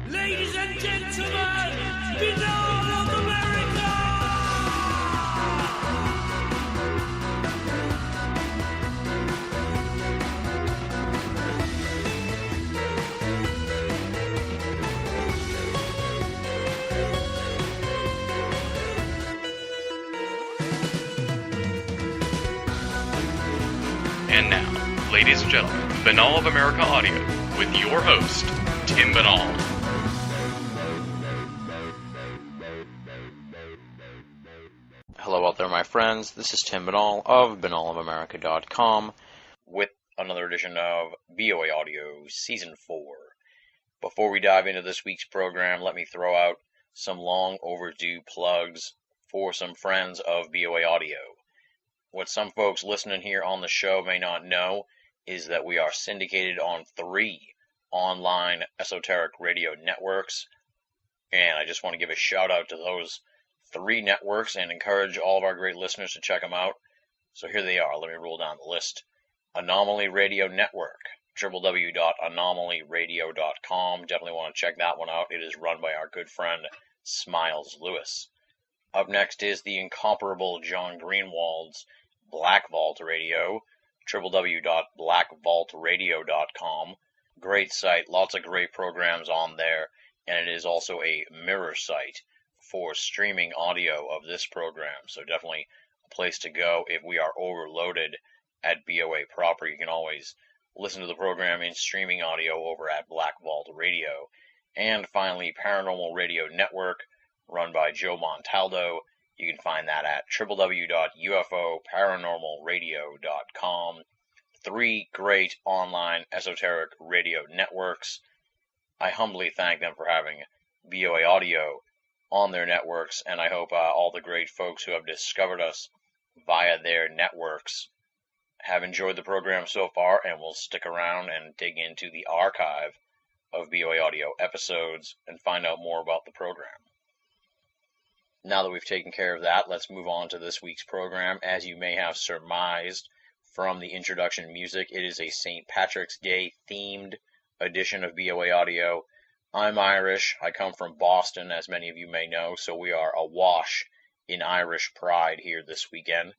Ladies and gentlemen, Binal of America! And now, ladies and gentlemen, Binal of America Audio with your host, Tim Binal. Hello out there, my friends. This is Tim Binal of BinalofAmerica.com with another edition of BOAA Audio Season 4. Before we dive into this week's program, let me throw out some long overdue plugs for some friends of BOAA Audio. What some folks listening here on the show may not know is that we are syndicated on 3 online esoteric radio networks, and I just want to give a shout out to those 3 networks and encourage all of our great listeners to check them out. So here they are. Let me roll down the list. Anomaly Radio Network, www.anomalyradio.com. Definitely want to check that one out. It is run by our good friend Smiles Lewis. Up next is the incomparable John Greenwald's Black Vault Radio, www.blackvaultradio.com. Great site, lots of great programs on there, and it is also a mirror site for streaming audio of this program. So definitely a place to go if we are overloaded at BOA proper. You can always listen to the program in streaming audio over at Black Vault Radio. And finally, Paranormal Radio Network, run by Joe Montaldo. You can find that at www.ufoparanormalradio.com. 3 great online esoteric radio networks. I humbly thank them for having BOA Audio on their networks, and I hope all the great folks who have discovered us via their networks have enjoyed the program so far and will stick around and dig into the archive of BOA Audio episodes and find out more about the program. Now that we've taken care of that, let's move on to this week's program. As you may have surmised from the introduction music, it is a St. Patrick's Day themed edition of BOA Audio. I'm Irish. I come from Boston, as many of you may know, so we are awash in Irish pride here this weekend.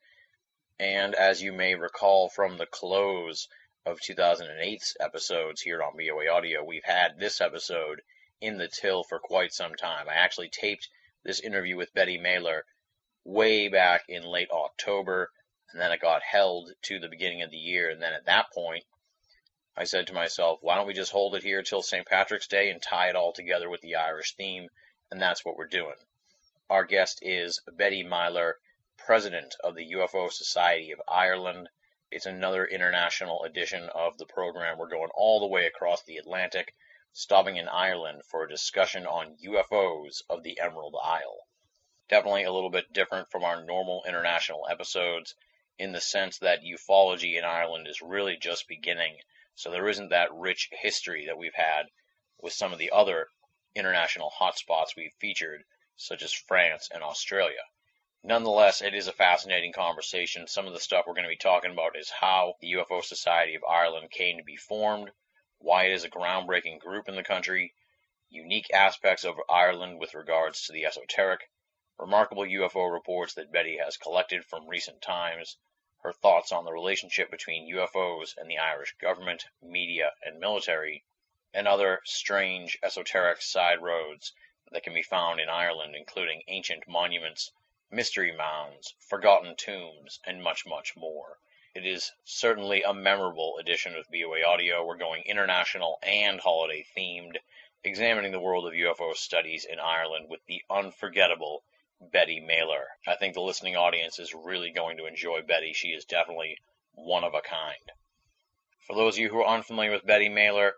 And as you may recall from the close of 2008's episodes here on BOA Audio, we've had this episode in the till for quite some time. I actually taped this interview with Betty Meyler way back in late October, and then it got held to the beginning of the year, and then at that point, I said to myself, why don't we just hold it here till St. Patrick's Day and tie it all together with the Irish theme, and that's what we're doing. Our guest is Betty Meyler, president of the UFO Society of Ireland. It's another international edition of the program. We're going all the way across the Atlantic, stopping in Ireland for a discussion on UFOs of the Emerald Isle. Definitely a little bit different from our normal international episodes in the sense that ufology in Ireland is really just beginning, so there isn't that rich history that we've had with some of the other international hotspots we've featured, such as France and Australia. Nonetheless, it is a fascinating conversation. Some of the stuff we're going to be talking about is how the UFO Society of Ireland came to be formed, why it is a groundbreaking group in the country, unique aspects of Ireland with regards to the esoteric, remarkable UFO reports that Betty has collected from recent times, her thoughts on the relationship between UFOs and the Irish government, media, and military, and other strange esoteric side roads that can be found in Ireland, including ancient monuments, mystery mounds, forgotten tombs, and much, much more. It is certainly a memorable edition of BOA Audio. We're going international and holiday themed, examining the world of UFO studies in Ireland with the unforgettable Betty Meyler. I think the listening audience is really going to enjoy Betty. She is definitely one of a kind. For those of you who are unfamiliar with Betty Meyler,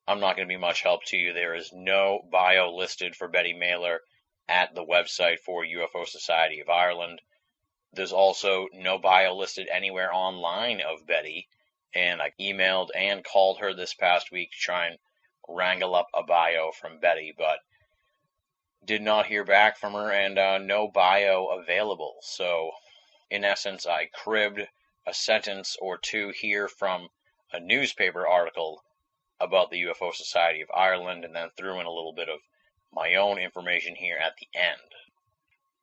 I'm not going to be much help to you. There is no bio listed for Betty Meyler at the website for UFO Society of Ireland. There's also no bio listed anywhere online of Betty, and I emailed and called her this past week to try and wrangle up a bio from Betty, but did not hear back from her, and no bio available. So, in essence, I cribbed a sentence or two here from a newspaper article about the UFO Society of Ireland, and then threw in a little bit of my own information here at the end.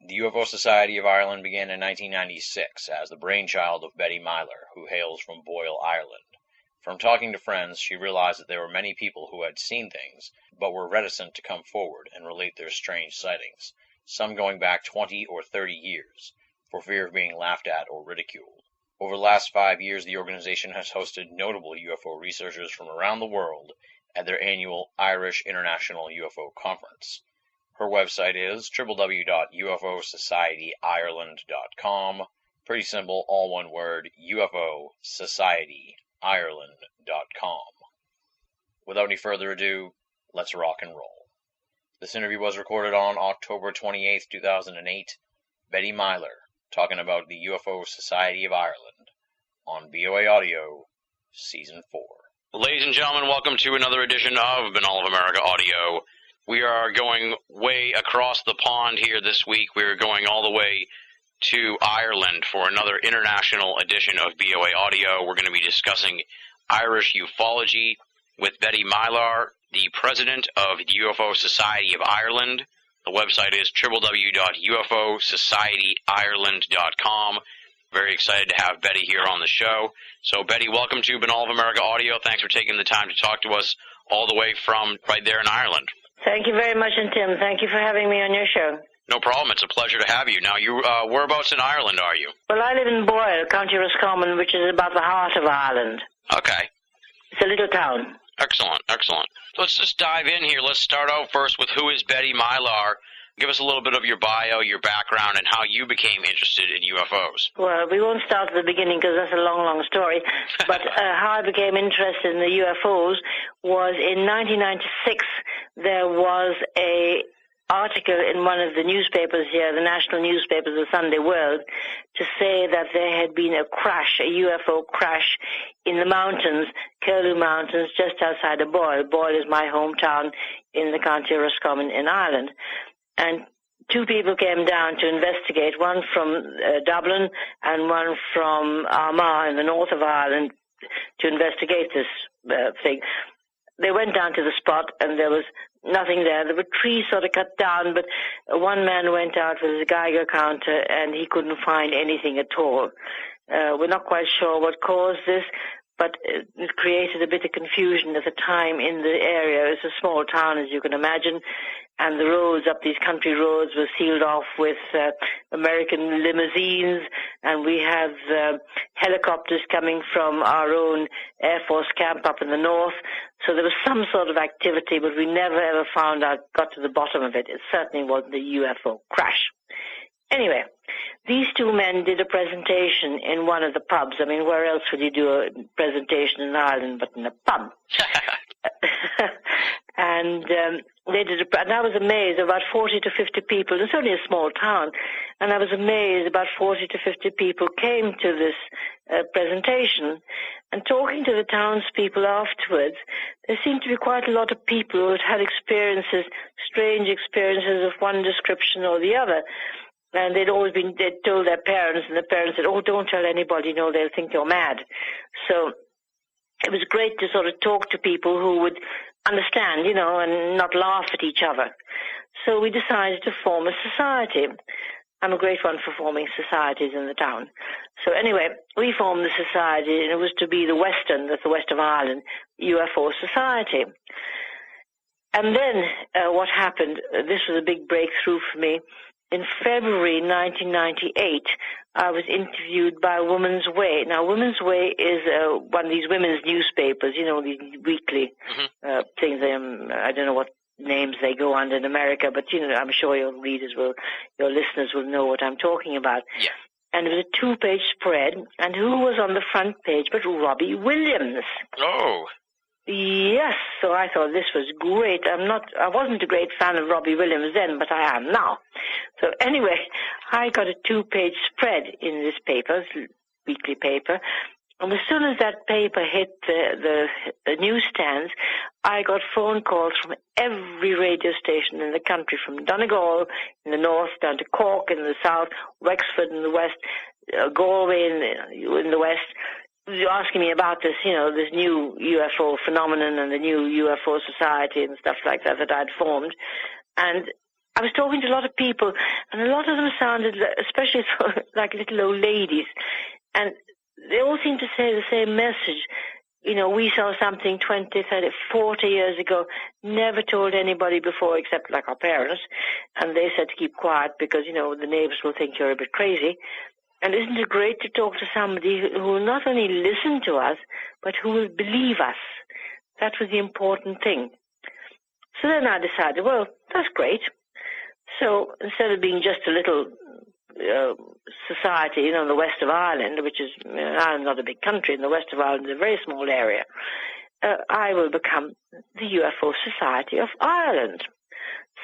The UFO Society of Ireland began in 1996 as the brainchild of Betty Meyler, who hails from Boyle, Ireland. From talking to friends, she realized that there were many people who had seen things, but were reticent to come forward and relate their strange sightings, some going back 20 or 30 years, for fear of being laughed at or ridiculed. Over the last 5 years, the organization has hosted notable UFO researchers from around the world at their annual Irish International UFO Conference. Her website is www.ufosocietyireland.com. Pretty simple, all one word, ufosocietyireland.com. Without any further ado, let's rock and roll. This interview was recorded on October 28, 2008. Betty Meyler, talking about the UFO Society of Ireland on BOA Audio, Season 4. Ladies and gentlemen, welcome to another edition of Banal of America Audio. We are going way across the pond here this week. We're going all the way to Ireland for another international edition of BOA Audio. We're going to be discussing Irish ufology with Betty Meyler, the president of the UFO Society of Ireland. The website is www.ufosocietyireland.com. Very excited to have Betty here on the show. So, Betty, welcome to Banal of America Audio. Thanks for taking the time to talk to us all the way from right there in Ireland. Thank you very much, and Tim, thank you for having me on your show. No problem. It's a pleasure to have you. Now, you whereabouts in Ireland are you? Well, I live in Boyle, County Roscommon, which is about the heart of Ireland. Okay. It's a little town. Excellent, excellent. So let's just dive in here. Let's start out first with who is Betty Meyler. Give us a little bit of your bio, your background, and how you became interested in UFOs. Well, we won't start at the beginning because that's a long, long story. But how I became interested in the UFOs was in 1996, there was a article in one of the newspapers here, the national newspapers, the Sunday World, to say that there had been a crash, a UFO crash in the mountains, Curlew Mountains, just outside of Boyle. Boyle is my hometown in the county of Roscommon in Ireland. And two people came down to investigate, one from Dublin and one from Armagh in the north of Ireland, to investigate this thing. They went down to the spot and there was nothing there. There were trees sort of cut down, but one man went out with his Geiger counter and he couldn't find anything at all. We're not quite sure what caused this, but it created a bit of confusion at the time in the area. It's a small town, as you can imagine, and the roads up these country roads were sealed off with American limousines, and we have helicopters coming from our own Air Force camp up in the north. So there was some sort of activity, but we never ever got to the bottom of it. It certainly wasn't a UFO crash. Anyway, these two men did a presentation in one of the pubs. I mean, where else would you do a presentation in Ireland but in a pub? And they did and I was amazed, about 40 to 50 people. It's only a small town. And I was amazed, about 40 to 50 people came to this presentation. And talking to the townspeople afterwards, there seemed to be quite a lot of people who had experiences, strange experiences of one description or the other. And they'd told their parents, and the parents said, "Oh, don't tell anybody, they'll think you're mad." So it was great to sort of talk to people who would understand, and not laugh at each other. So we decided to form a society. I'm a great one for forming societies in the town. So anyway, we formed the society, and it was to be that's the west of Ireland, UFO Society. And then what happened, this was a big breakthrough for me. In February 1998, I was interviewed by Woman's Way. Now, Woman's Way is one of these women's newspapers, these weekly things. I don't know what names they go under in America, but, I'm sure your listeners will know what I'm talking about. Yeah. And it was a 2-page spread, and who was on the front page but Robbie Williams? Oh. Yes, so I thought this was great. I wasn't a great fan of Robbie Williams then, but I am now. So anyway, I got a 2-page spread in this paper, weekly paper, and as soon as that paper hit the newsstands, I got phone calls from every radio station in the country, from Donegal in the north down to Cork in the south, Wexford in the west, Galway in the west, you're asking me about this, this new UFO phenomenon and the new UFO Society and stuff like that I'd formed. And I was talking to a lot of people, and a lot of them sounded, especially like little old ladies, and they all seemed to say the same message. We saw something 20, 30, 40 years ago, never told anybody before except like our parents, and they said to keep quiet because, the neighbors will think you're a bit crazy. And isn't it great to talk to somebody who will not only listen to us, but who will believe us? That was the important thing. So then I decided, well, that's great. So instead of being just a little society, in the west of Ireland, which is Ireland's not a big country, and the west of Ireland is a very small area, I will become the UFO Society of Ireland.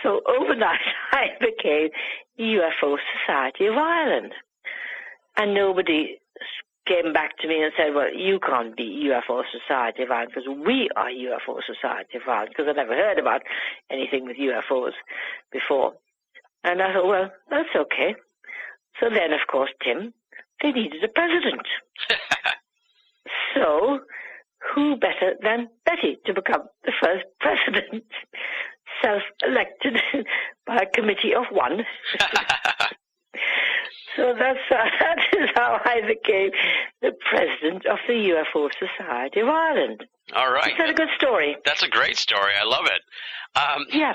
So overnight, I became the UFO Society of Ireland. And nobody came back to me and said, well, you can't be UFO Society of Ireland because we are UFO Society of Ireland, because I'd never heard about anything with UFOs before. And I thought, well, that's okay. So then, of course, Tim, they needed a president. So who better than Betty to become the first president, self-elected by a committee of one? So that is how I became the president of the UFO Society of Ireland. All right. Is that a good story? That's a great story. I love it. Yeah.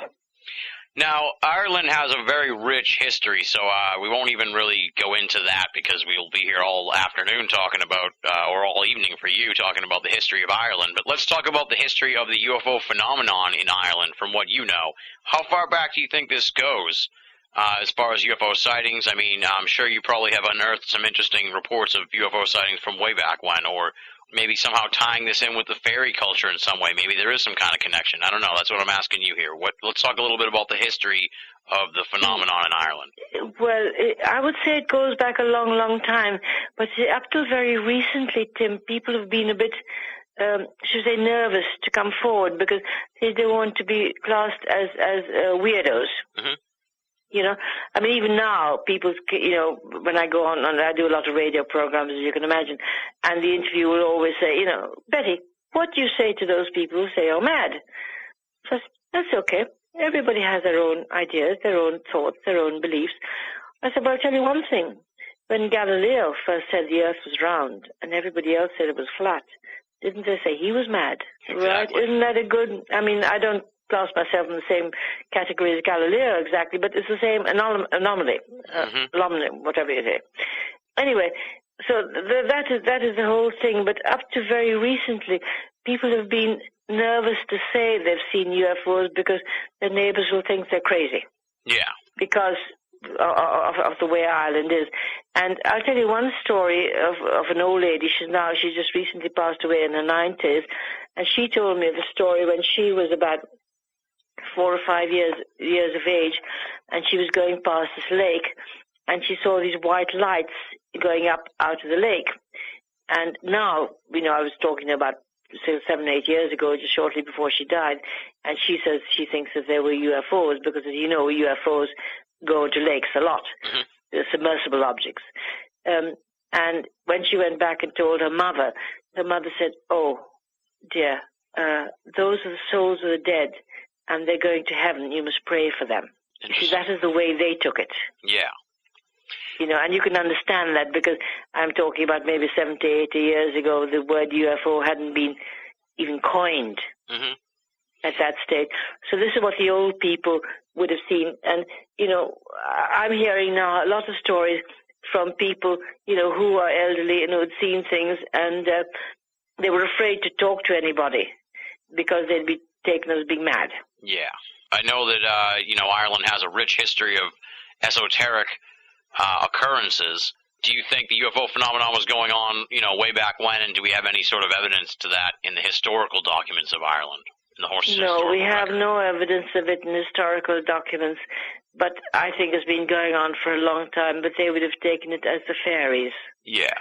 Now, Ireland has a very rich history, so we won't even really go into that because we'll be here all afternoon talking about, or all evening for you, talking about the history of Ireland. But let's talk about the history of the UFO phenomenon in Ireland from what you know. How far back do you think this goes? As far as UFO sightings, I mean, I'm sure you probably have unearthed some interesting reports of UFO sightings from way back when, or maybe somehow tying this in with the fairy culture in some way. Maybe there is some kind of connection. I don't know. That's what I'm asking you here. Let's talk a little bit about the history of the phenomenon in Ireland. Well, I would say it goes back a long, long time. But up till very recently, Tim, people have been a bit, should I say, nervous to come forward because they don't want to be classed as weirdos. Mm-hmm. I mean, even now, people, when I go on, and I do a lot of radio programs, as you can imagine, and the interviewer will always say, Betty, what do you say to those people who say you're mad? So that's okay. Everybody has their own ideas, their own thoughts, their own beliefs. I said, well, I'll tell you one thing. When Galileo first said the earth was round and everybody else said it was flat, didn't they say he was mad? Exactly. Right? Isn't that a good, I don't class myself in the same category as Galileo exactly, but it's the same anomaly, whatever you say. Anyway, so that is the whole thing. But up to very recently, people have been nervous to say they've seen UFOs because their neighbors will think they're crazy. Yeah. Because of the way Ireland is. And I'll tell you one story of an old lady. She just recently passed away in her 90s, and she told me the story when she was about 4 or 5 years of age, and she was going past this lake, and she saw these white lights going up out of the lake. And now, I was talking about 7, 8 years ago, just shortly before she died, and she says she thinks that they were UFOs because, as you know, UFOs go into lakes a lot, submersible objects. And when she went back and told her mother said, oh, dear, those are the souls of the dead, and they're going to heaven. You must pray for them. See, that is the way they took it. Yeah. And you can understand that because I'm talking about maybe 70, 80 years ago, the word UFO hadn't been even coined at that stage. So this is what the old people would have seen. And, I'm hearing now a lot of stories from people, who are elderly and who had seen things, and they were afraid to talk to anybody because they'd be taken as being mad. Yeah. I know that, Ireland has a rich history of esoteric occurrences. Do you think the UFO phenomenon was going on, way back when, and do we have any sort of evidence to that in the historical documents of Ireland? No, we have no evidence of it in historical documents, but I think it's been going on for a long time, but they would have taken it as the fairies. Yeah.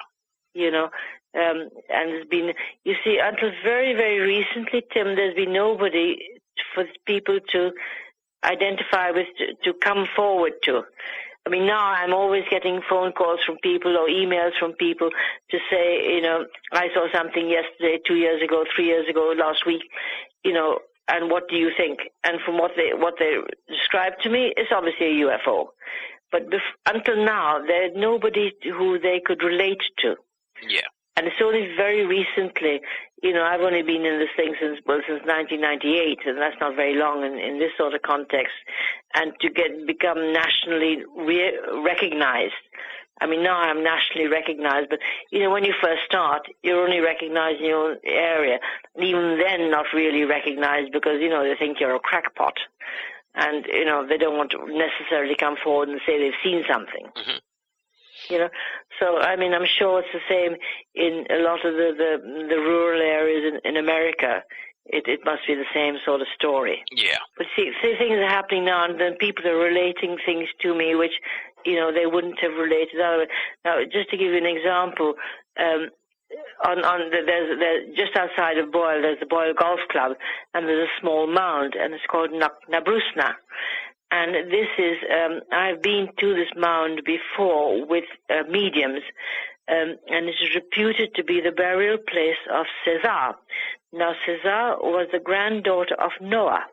And there's been, you see, until very, very recently, Tim, there's been nobody for people to identify with, to come forward to. I mean, now I'm always getting phone calls from people or emails from people to say, I saw something yesterday, 2 years ago, 3 years ago, last week, and what do you think? And from what they described to me, it's obviously a UFO. But until now, there's nobody who they could relate to. Yeah. And it's only very recently, I've only been in this thing since 1998, and that's not very long in this sort of context. And to become nationally recognized. I mean, now I'm nationally recognized, but, when you first start, you're only recognized in your own area. And even then, not really recognized because, they think you're a crackpot. And, they don't want to necessarily come forward and say they've seen something. Mm-hmm. So, I mean, I'm sure it's the same in a lot of the rural areas in America. It must be the same sort of story. Yeah. But see, things are happening now, and then people are relating things to me which, they wouldn't have related otherwise. Now, just to give you an example, there's just outside of Boyle, there's the Boyle Golf Club, and there's a small mound, and it's called Nabrusna. And this is, I've been to this mound before with mediums, and it is reputed to be the burial place of Cesar. Now, Cesar was the granddaughter of Noah.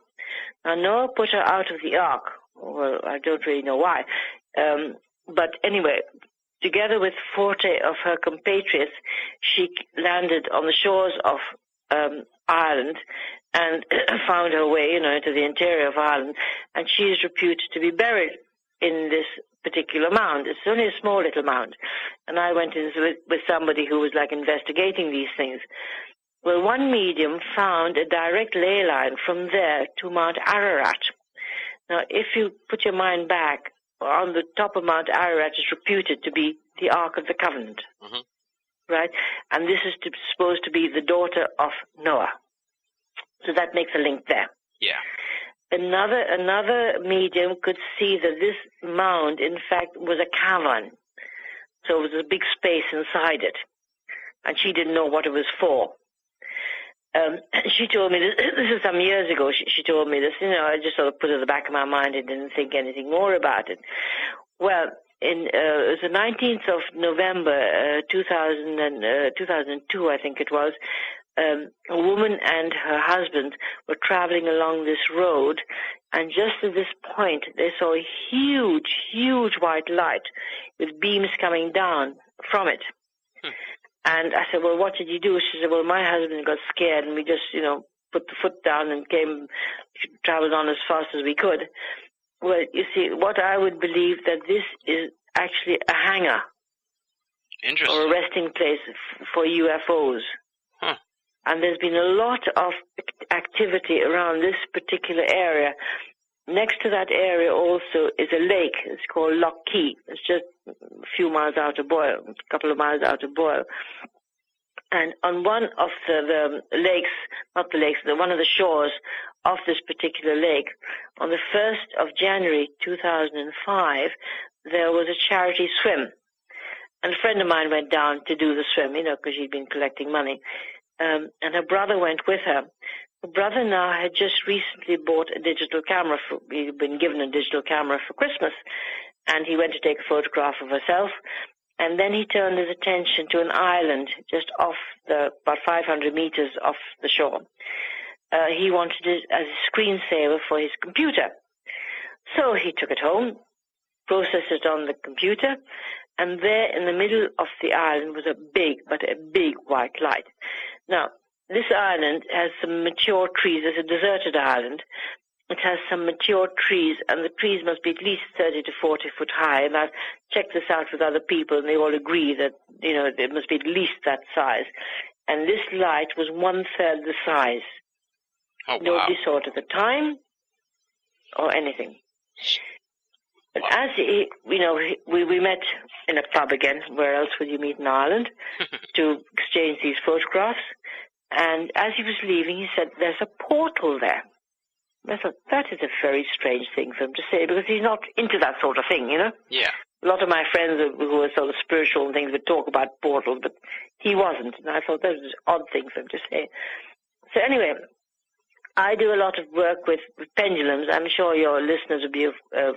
Now, Noah put her out of the ark. Well, I don't really know why. But anyway, together with 40 of her compatriots, she landed on the shores of Ireland and found her way, into the interior of Ireland, and she is reputed to be buried in this particular mound. It's only a small little mound, and I went in with somebody who was like investigating these things. Well, one medium found a direct ley line from there to Mount Ararat. Now, if you put your mind back, on the top of Mount Ararat is reputed to be the Ark of the Covenant, right? And this is supposed to be the daughter of Noah. So that makes a link there. Yeah. Another medium could see that this mound, in fact, was a cavern. So it was a big space inside it. And she didn't know what it was for. She told me this is some years ago. She told me this. I just sort of put it in the back of my mind and didn't think anything more about it. Well, it was the 19th of November, 2002, I think it was. A woman and her husband were traveling along this road, and just at this point, they saw a huge, huge white light with beams coming down from it. And I said, well, what did you do? She said, well, my husband got scared, and we just, put the foot down and traveled on as fast as we could. Well, you see, what I would believe that this is actually a hangar. Interesting. Or a resting place for UFOs. Huh. And there's been a lot of activity around this particular area. Next to that area also is a lake. It's called Loch Key. It's just a few miles out of Boyle, a couple of miles out of Boyle. And on one of the lakes, not the lakes, one of the shores of this particular lake, on the 1st of January 2005, there was a charity swim. And a friend of mine went down to do the swim, because she'd been collecting money. And her brother went with her. Her brother now had just recently bought a digital camera. He'd been given a digital camera for Christmas. And he went to take a photograph of herself. And then he turned his attention to an island just off about 500 meters off the shore. He wanted it as a screensaver for his computer. So he took it home, processed it on the computer, and there in the middle of the island was a big white light. Now, this island has some mature trees. It's a deserted island. It has some mature trees, and the trees must be at least 30 to 40 foot high. And I've checked this out with other people, and they all agree that, it must be at least that size. And this light was 1/3 the size. Oh, wow. Nobody saw it at the time or anything. But as we met in a pub again. Where else would you meet in Ireland? To exchange these photographs. And as he was leaving, he said, "There's a portal there." I thought, that is a very strange thing for him to say, because he's not into that sort of thing, Yeah. A lot of my friends who were sort of spiritual and things would talk about portals, but he wasn't. And I thought that was an odd thing for him to say. So anyway, I do a lot of work with pendulums. I'm sure your listeners will be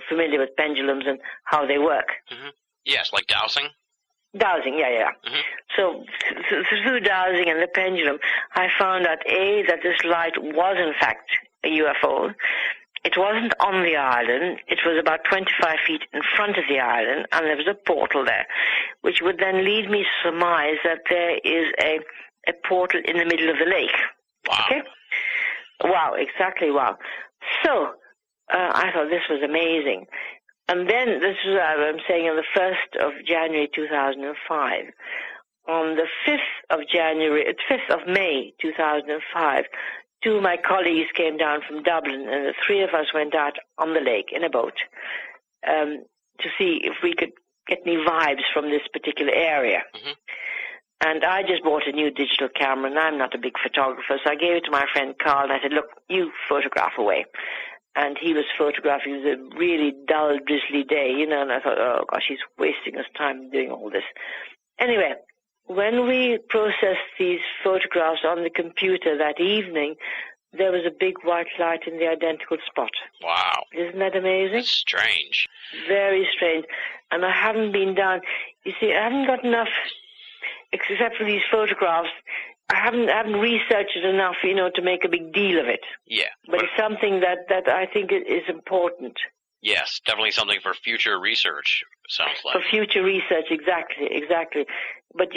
familiar with pendulums and how they work. Mm-hmm. Yes, like dowsing? Dowsing, yeah. Mm-hmm. So through dowsing and the pendulum, I found out, A, that this light was in fact a UFO. It wasn't on the island. It was about 25 feet in front of the island, and there was a portal there, which would then lead me to surmise that there is a portal in the middle of the lake. Wow. Okay? Wow, exactly, wow. So I thought this was amazing. And then, this was, I'm saying, on the 1st of January 2005. On the 5th of May 2005, two of my colleagues came down from Dublin, and the three of us went out on the lake in a boat to see if we could get any vibes from this particular area. Mm-hmm. And I just bought a new digital camera, and I'm not a big photographer, so I gave it to my friend Carl, and I said, look, you photograph away. And he was photographing. It was a really dull, drizzly day, and I thought, oh, gosh, he's wasting his time doing all this. Anyway, when we processed these photographs on the computer that evening, there was a big white light in the identical spot. Wow. Isn't that amazing? That's strange. Very strange. And I haven't been down. You see, I haven't got enough, except for these photographs, I haven't researched it enough, to make a big deal of it. Yeah. But it's something that I think is important. Yes, definitely something for future research, sounds like. For future research, exactly. But,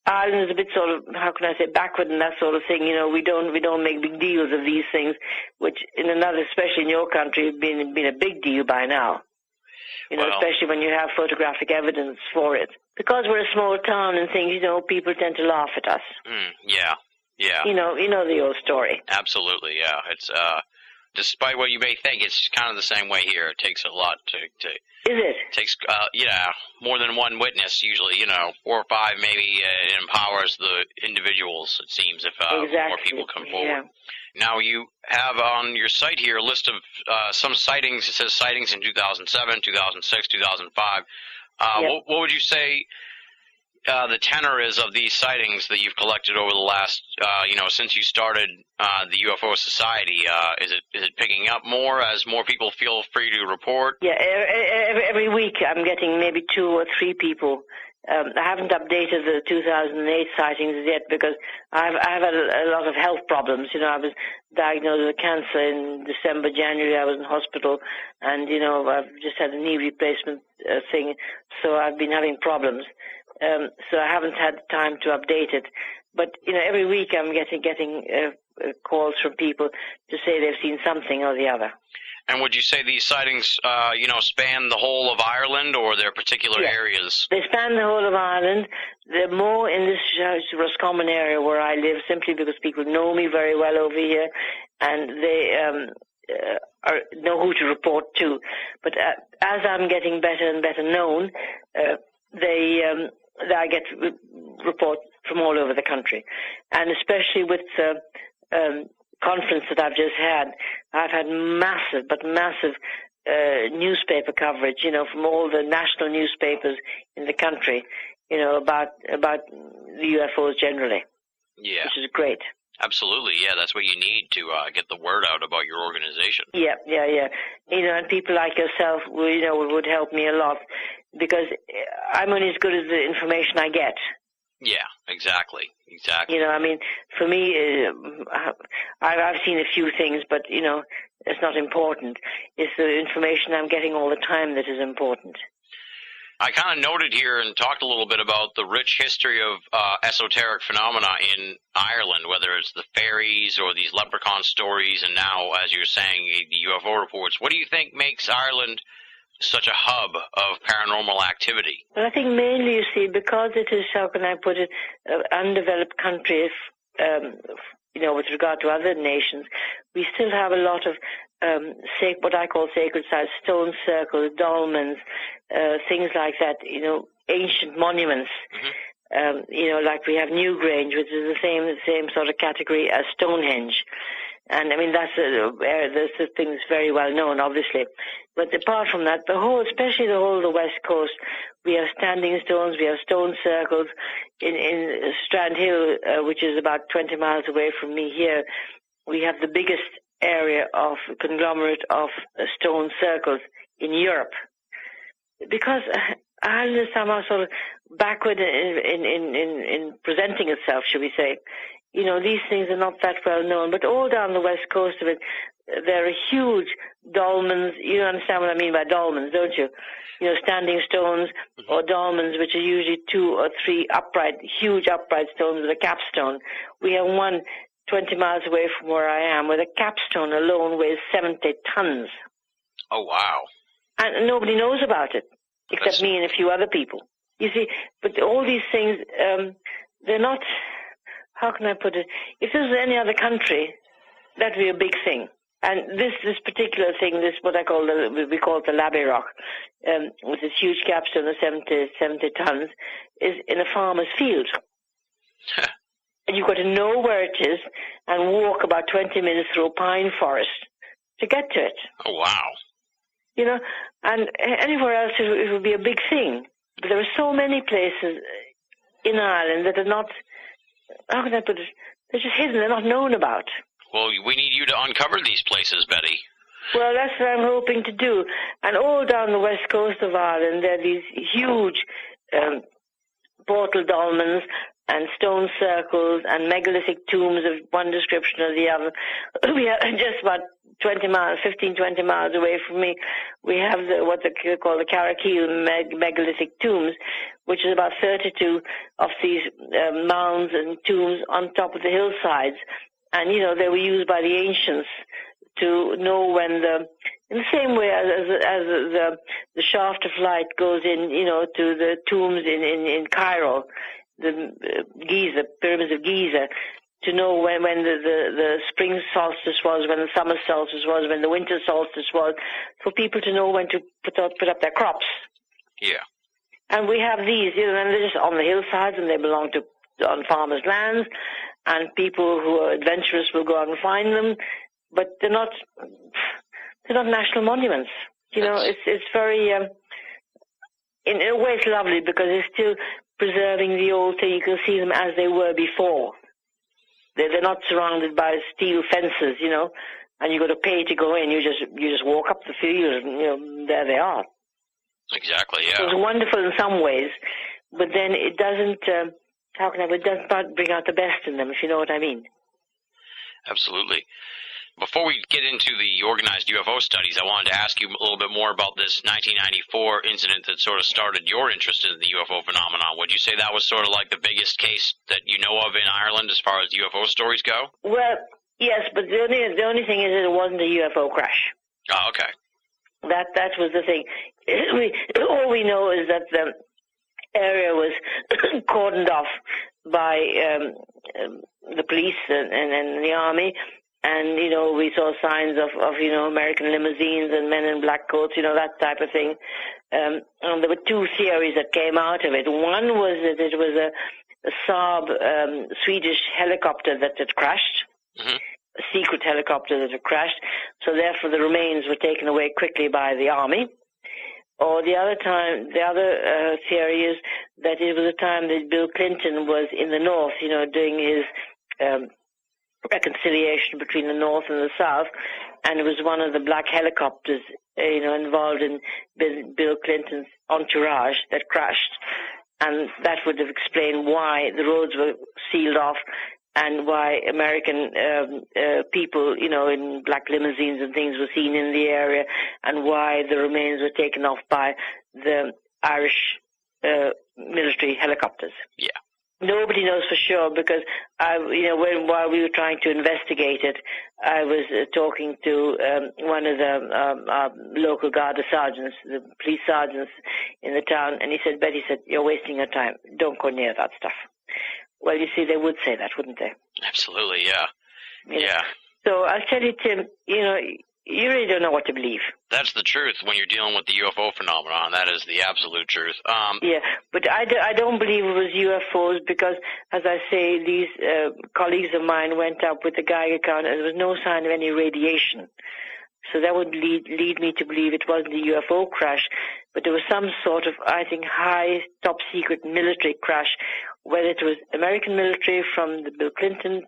Ireland is a bit sort of, how can I say, backward and that sort of thing. We don't make big deals of these things, which in another, especially in your country, have been a big deal by now. Especially when you have photographic evidence for it. Because we're a small town and things, people tend to laugh at us. Yeah. You know the old story. Absolutely, yeah. It's despite what you may think, it's kind of the same way here. It takes a lot to Is it? Takes more than one witness usually. 4 or 5 maybe. It empowers the individuals. It seems if more people come forward. Yeah. Now you have on your site here a list of some sightings. It says sightings in 2007, 2006, 2005. What would you say the tenor is of these sightings that you've collected over the last, since you started the UFO Society? Is it picking up more as more people feel free to report? Yeah, every week I'm getting maybe 2 or 3 people. I haven't updated the 2008 sightings yet because I've had a lot of health problems. I was diagnosed with cancer in December, January. I was in hospital, and I've just had a knee replacement thing, so I've been having problems. So I haven't had time to update it. But every week I'm getting calls from people to say they've seen something or the other. And would you say these sightings, span the whole of Ireland, or their particular areas? They span the whole of Ireland. They're more in this Roscommon area where I live, simply because people know me very well over here, and they know who to report to. But as I'm getting better and better known, I get reports from all over the country, and especially with conference that I've just had, I've had massive newspaper coverage, from all the national newspapers in the country, about the UFOs generally. Yeah. Which is great. Absolutely, yeah, that's what you need to get the word out about your organization. Yeah. And people like yourself, would help me a lot, because I'm only as good as the information I get. Yeah, exactly. For me, I've seen a few things, but, it's not important. It's the information I'm getting all the time that is important. I kind of noted here and talked a little bit about the rich history of esoteric phenomena in Ireland, whether it's the fairies or these leprechaun stories, and now, as you're saying, the UFO reports. What do you think makes Ireland such a hub of paranormal activity? Well, I think mainly, you see, because it is, how can I put it, an undeveloped country, with regard to other nations, we still have a lot of what I call sacred sites, stone circles, dolmens, things like that, ancient monuments. Mm-hmm. Like we have Newgrange, which is the same sort of category as Stonehenge. And I mean, that's the thing that's very well known, obviously. But apart from that, especially the whole of the West Coast, we have standing stones, we have stone circles. In Strand Hill, which is about 20 miles away from me here, we have the biggest area of conglomerate of stone circles in Europe. Because Ireland is somehow sort of backward in presenting itself, should we say. You know, these things are not that well known, but all down the west coast of it, there are huge dolmens. You understand what I mean by dolmens, don't you? You know, standing stones or dolmens, which are usually 2 or 3 huge upright stones with a capstone. We have one 20 miles away from where I am, where the capstone alone weighs 70 tons. Oh, wow. And nobody knows about it, except me and a few other people. You see, but all these things, they're not, how can I put it? If this was any other country, that would be a big thing. And this particular thing, this what we call it the Labby Rock, with this huge capstone of 70 tons, is in a farmer's field. And you've got to know where it is and walk about 20 minutes through a pine forest to get to it. Oh, wow. You know, and anywhere else it would be a big thing. But there are so many places in Ireland that are not, how can I put it, they're just hidden, they're not known about. Well, we need you to uncover these places, Betty. Well, that's what I'm hoping to do. And all down the west coast of Ireland, there are these huge portal dolmens and stone circles and megalithic tombs of one description or the other. We are just about 20 miles away from me. We have what they call the Carrickeel megalithic tombs, which is about 32 of these mounds and tombs on top of the hillsides. And, you know, they were used by the ancients to know when in the same way as the shaft of light goes in, you know, to the tombs in Cairo, the Giza, pyramids of Giza, to know when the spring solstice was, when the summer solstice was, when the winter solstice was, for people to know when to put up their crops. Yeah. And we have these, you know, and they're just on the hillsides, and they belong on farmers' lands, and people who are adventurous will go out and find them, but they're not national monuments. You know, it's very, in a way it's lovely because it's still preserving the old thing. You can see them as they were before. They're not surrounded by steel fences, you know, and you got to pay to go in. You just walk up the field, and, you know, there they are. Exactly, yeah. So it's wonderful in some ways, but then it doesn't, it doesn't bring out the best in them, if you know what I mean. Absolutely. Before we get into the organized UFO studies, I wanted to ask you a little bit more about this 1994 incident that sort of started your interest in the UFO phenomenon. Would you say that was sort of like the biggest case that you know of in Ireland as far as UFO stories go? Well, yes, but the only thing is that it wasn't a UFO crash. Oh, okay. That was the thing. All we know is that the area was cordoned off by the police and the army. And, you know, we saw signs of, you know, American limousines and men in black coats, you know, that type of thing. And there were 2 theories that came out of it. One was that it was a Saab Swedish helicopter that had crashed, a secret helicopter that had crashed. So therefore the remains were taken away quickly by the army. Or the other theory is that it was a time that Bill Clinton was in the north, you know, doing his reconciliation between the North and the South, and it was one of the black helicopters, you know, involved in Bill Clinton's entourage that crashed, and that would have explained why the roads were sealed off and why American people, you know, in black limousines and things were seen in the area, and why the remains were taken off by the Irish military helicopters. Yeah. Nobody knows for sure because while we were trying to investigate it, I was talking to one of the local Garda sergeants, the police sergeants in the town, and he said, "Betty," said, "you're wasting your time. Don't go near that stuff." Well, you see, they would say that, wouldn't they? Absolutely, yeah. Yeah. So I'll tell you, Tim, you know, you really don't know what to believe. That's the truth when you're dealing with the UFO phenomenon. That is the absolute truth. Yeah, but I don't believe it was UFOs because, as I say, these colleagues of mine went up with the Geiger counter and there was no sign of any radiation. So that would lead me to believe it wasn't a UFO crash, but there was some sort of, I think, high, top-secret military crash, whether it was American military from the Bill Clinton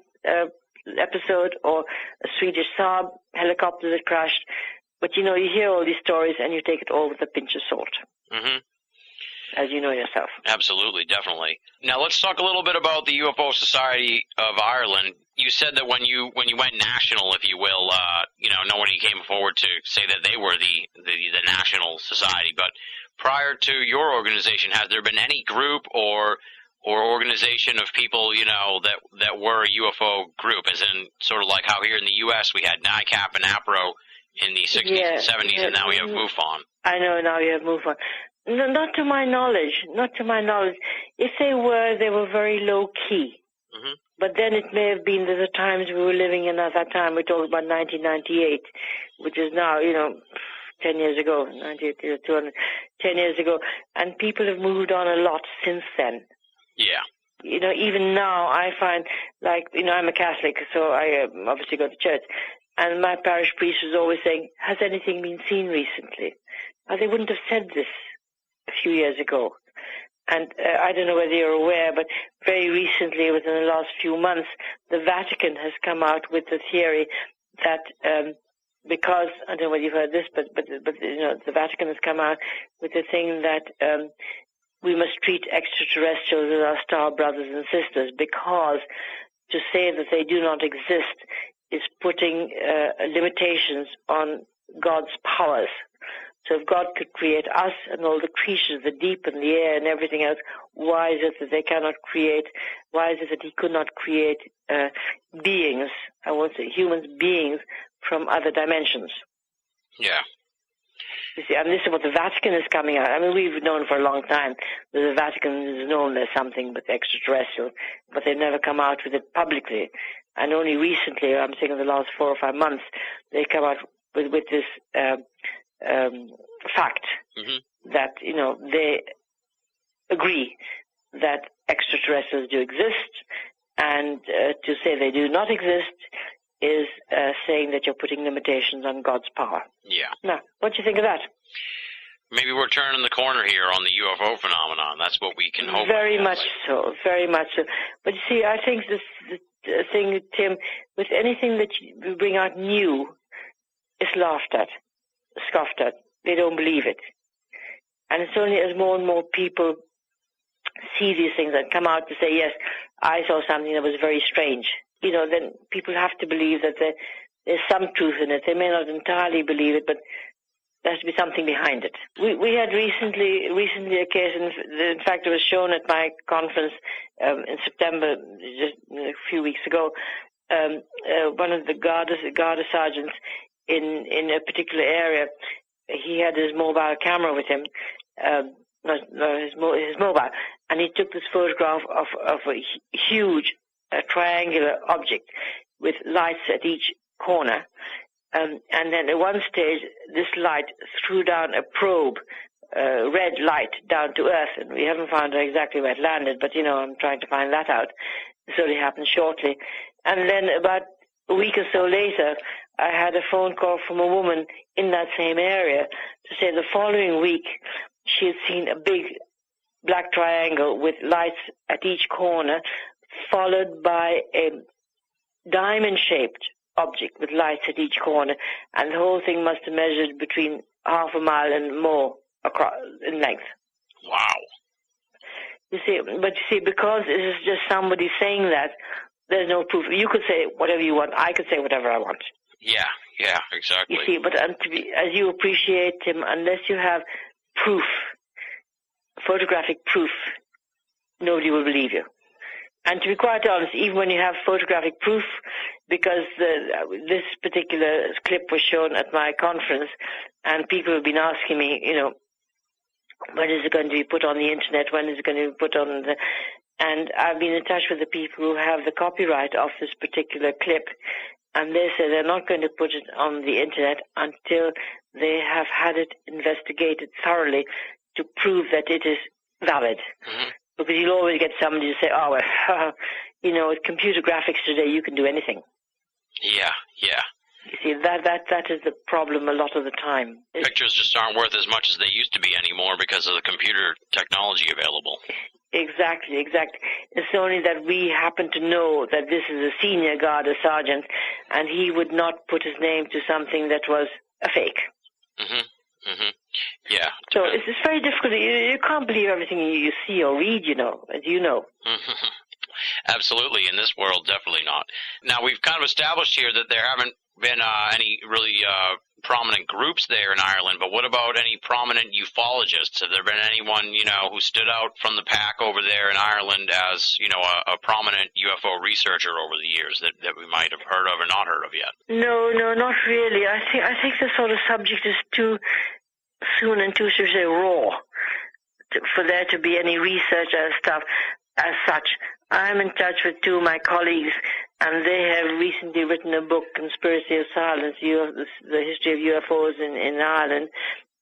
episode or a Swedish Saab helicopter that crashed. But, you hear all these stories and you take it all with a pinch of salt. Mm-hmm. As you know yourself. Absolutely, definitely. Now let's talk a little bit about the UFO Society of Ireland. You said that when you went national, if you will, nobody came forward to say that they were the national society. But prior to your organization, has there been any group or organization of people, that were a UFO group, as in sort of like how here in the U.S. we had NICAP and APRO in the 60s and 70s, and now we have MUFON. I know, now you have MUFON. No, not to my knowledge. If they were very low-key. Mm-hmm. But then it may have been the times we were living in at that time. We're talking about 1998, which is now, 10 years ago, 98, 200, 10 years ago. And people have moved on a lot since then. Yeah. Even now I find, I'm a Catholic, so I obviously go to church. And my parish priest was always saying, has anything been seen recently? They wouldn't have said this a few years ago. And I don't know whether you're aware, but very recently, within the last few months, the Vatican has come out with the theory that because, I don't know whether you've heard this, but the Vatican has come out with the thing that we must treat extraterrestrials as our star brothers and sisters, because to say that they do not exist is putting limitations on God's powers. So if God could create us and all the creatures, the deep and the air and everything else, why is it that they cannot create, why is it that he could not create beings, I won't say humans, beings from other dimensions? Yeah. You see, and this is what the Vatican is coming out. I mean, we've known for a long time that the Vatican is known as something but extraterrestrial, but they've never come out with it publicly. And only recently, I'm saying in the last 4 or 5 months, they come out with this fact that, they agree that extraterrestrials do exist, and to say they do not exist is saying that you're putting limitations on God's power. Yeah. Now, what do you think of that? Maybe we're turning the corner here on the UFO phenomenon. That's what we can hope. Very much so. But you see, I think this thing, Tim, with anything that you bring out new, is laughed at, scoffed at. They don't believe it. And it's only as more and more people see these things and come out to say, yes, I saw something that was very strange, then people have to believe that there's some truth in it. They may not entirely believe it, but there has to be something behind it. We had recently a case, in fact, it was shown at my conference in September, just a few weeks ago. One of the Garda sergeants in a particular area, he had his mobile camera with him, his mobile, and he took this photograph of a huge triangular object with lights at each corner. And then at one stage, this light threw down a probe, red light, down to Earth. And we haven't found out exactly where it landed, but, I'm trying to find that out. This only happened shortly. And then about a week or so later, I had a phone call from a woman in that same area to say the following week she had seen a big black triangle with lights at each corner, followed by a diamond-shaped object with lights at each corner, and the whole thing must have measured between half a mile and more across in length. Wow. You see, because it is just somebody saying that, there's no proof. You could say whatever you want. I could say whatever I want. Yeah, exactly. You see, but as you appreciate him, unless you have proof, photographic proof, nobody will believe you. And to be quite honest, even when you have photographic proof, because this particular clip was shown at my conference, and people have been asking me, when is it going to be put on the internet? When is it going to be put on the... And I've been in touch with the people who have the copyright of this particular clip, and they say they're not going to put it on the internet until they have had it investigated thoroughly to prove that it is valid. Mm-hmm. Because you'll always get somebody to say, oh, well, with computer graphics today, you can do anything. Yeah. You see, that is the problem a lot of the time. Pictures just aren't worth as much as they used to be anymore because of the computer technology available. Exactly. It's only that we happen to know that this is a senior guard, a sergeant, and he would not put his name to something that was a fake. Yeah. So it's very difficult. You can't believe everything you see or read, as you know. Absolutely. In this world, definitely not. Now, we've kind of established here that there haven't been any really prominent groups there in Ireland, but what about any prominent ufologists? Have there been anyone, who stood out from the pack over there in Ireland as, a prominent UFO researcher over the years that we might have heard of or not heard of yet? No, not really. I think the sort of subject is too soon and too, should we say, raw for there to be any research and stuff as such. I'm in touch with two of my colleagues, and they have recently written a book, Conspiracy of Silence, the history of UFOs in Ireland.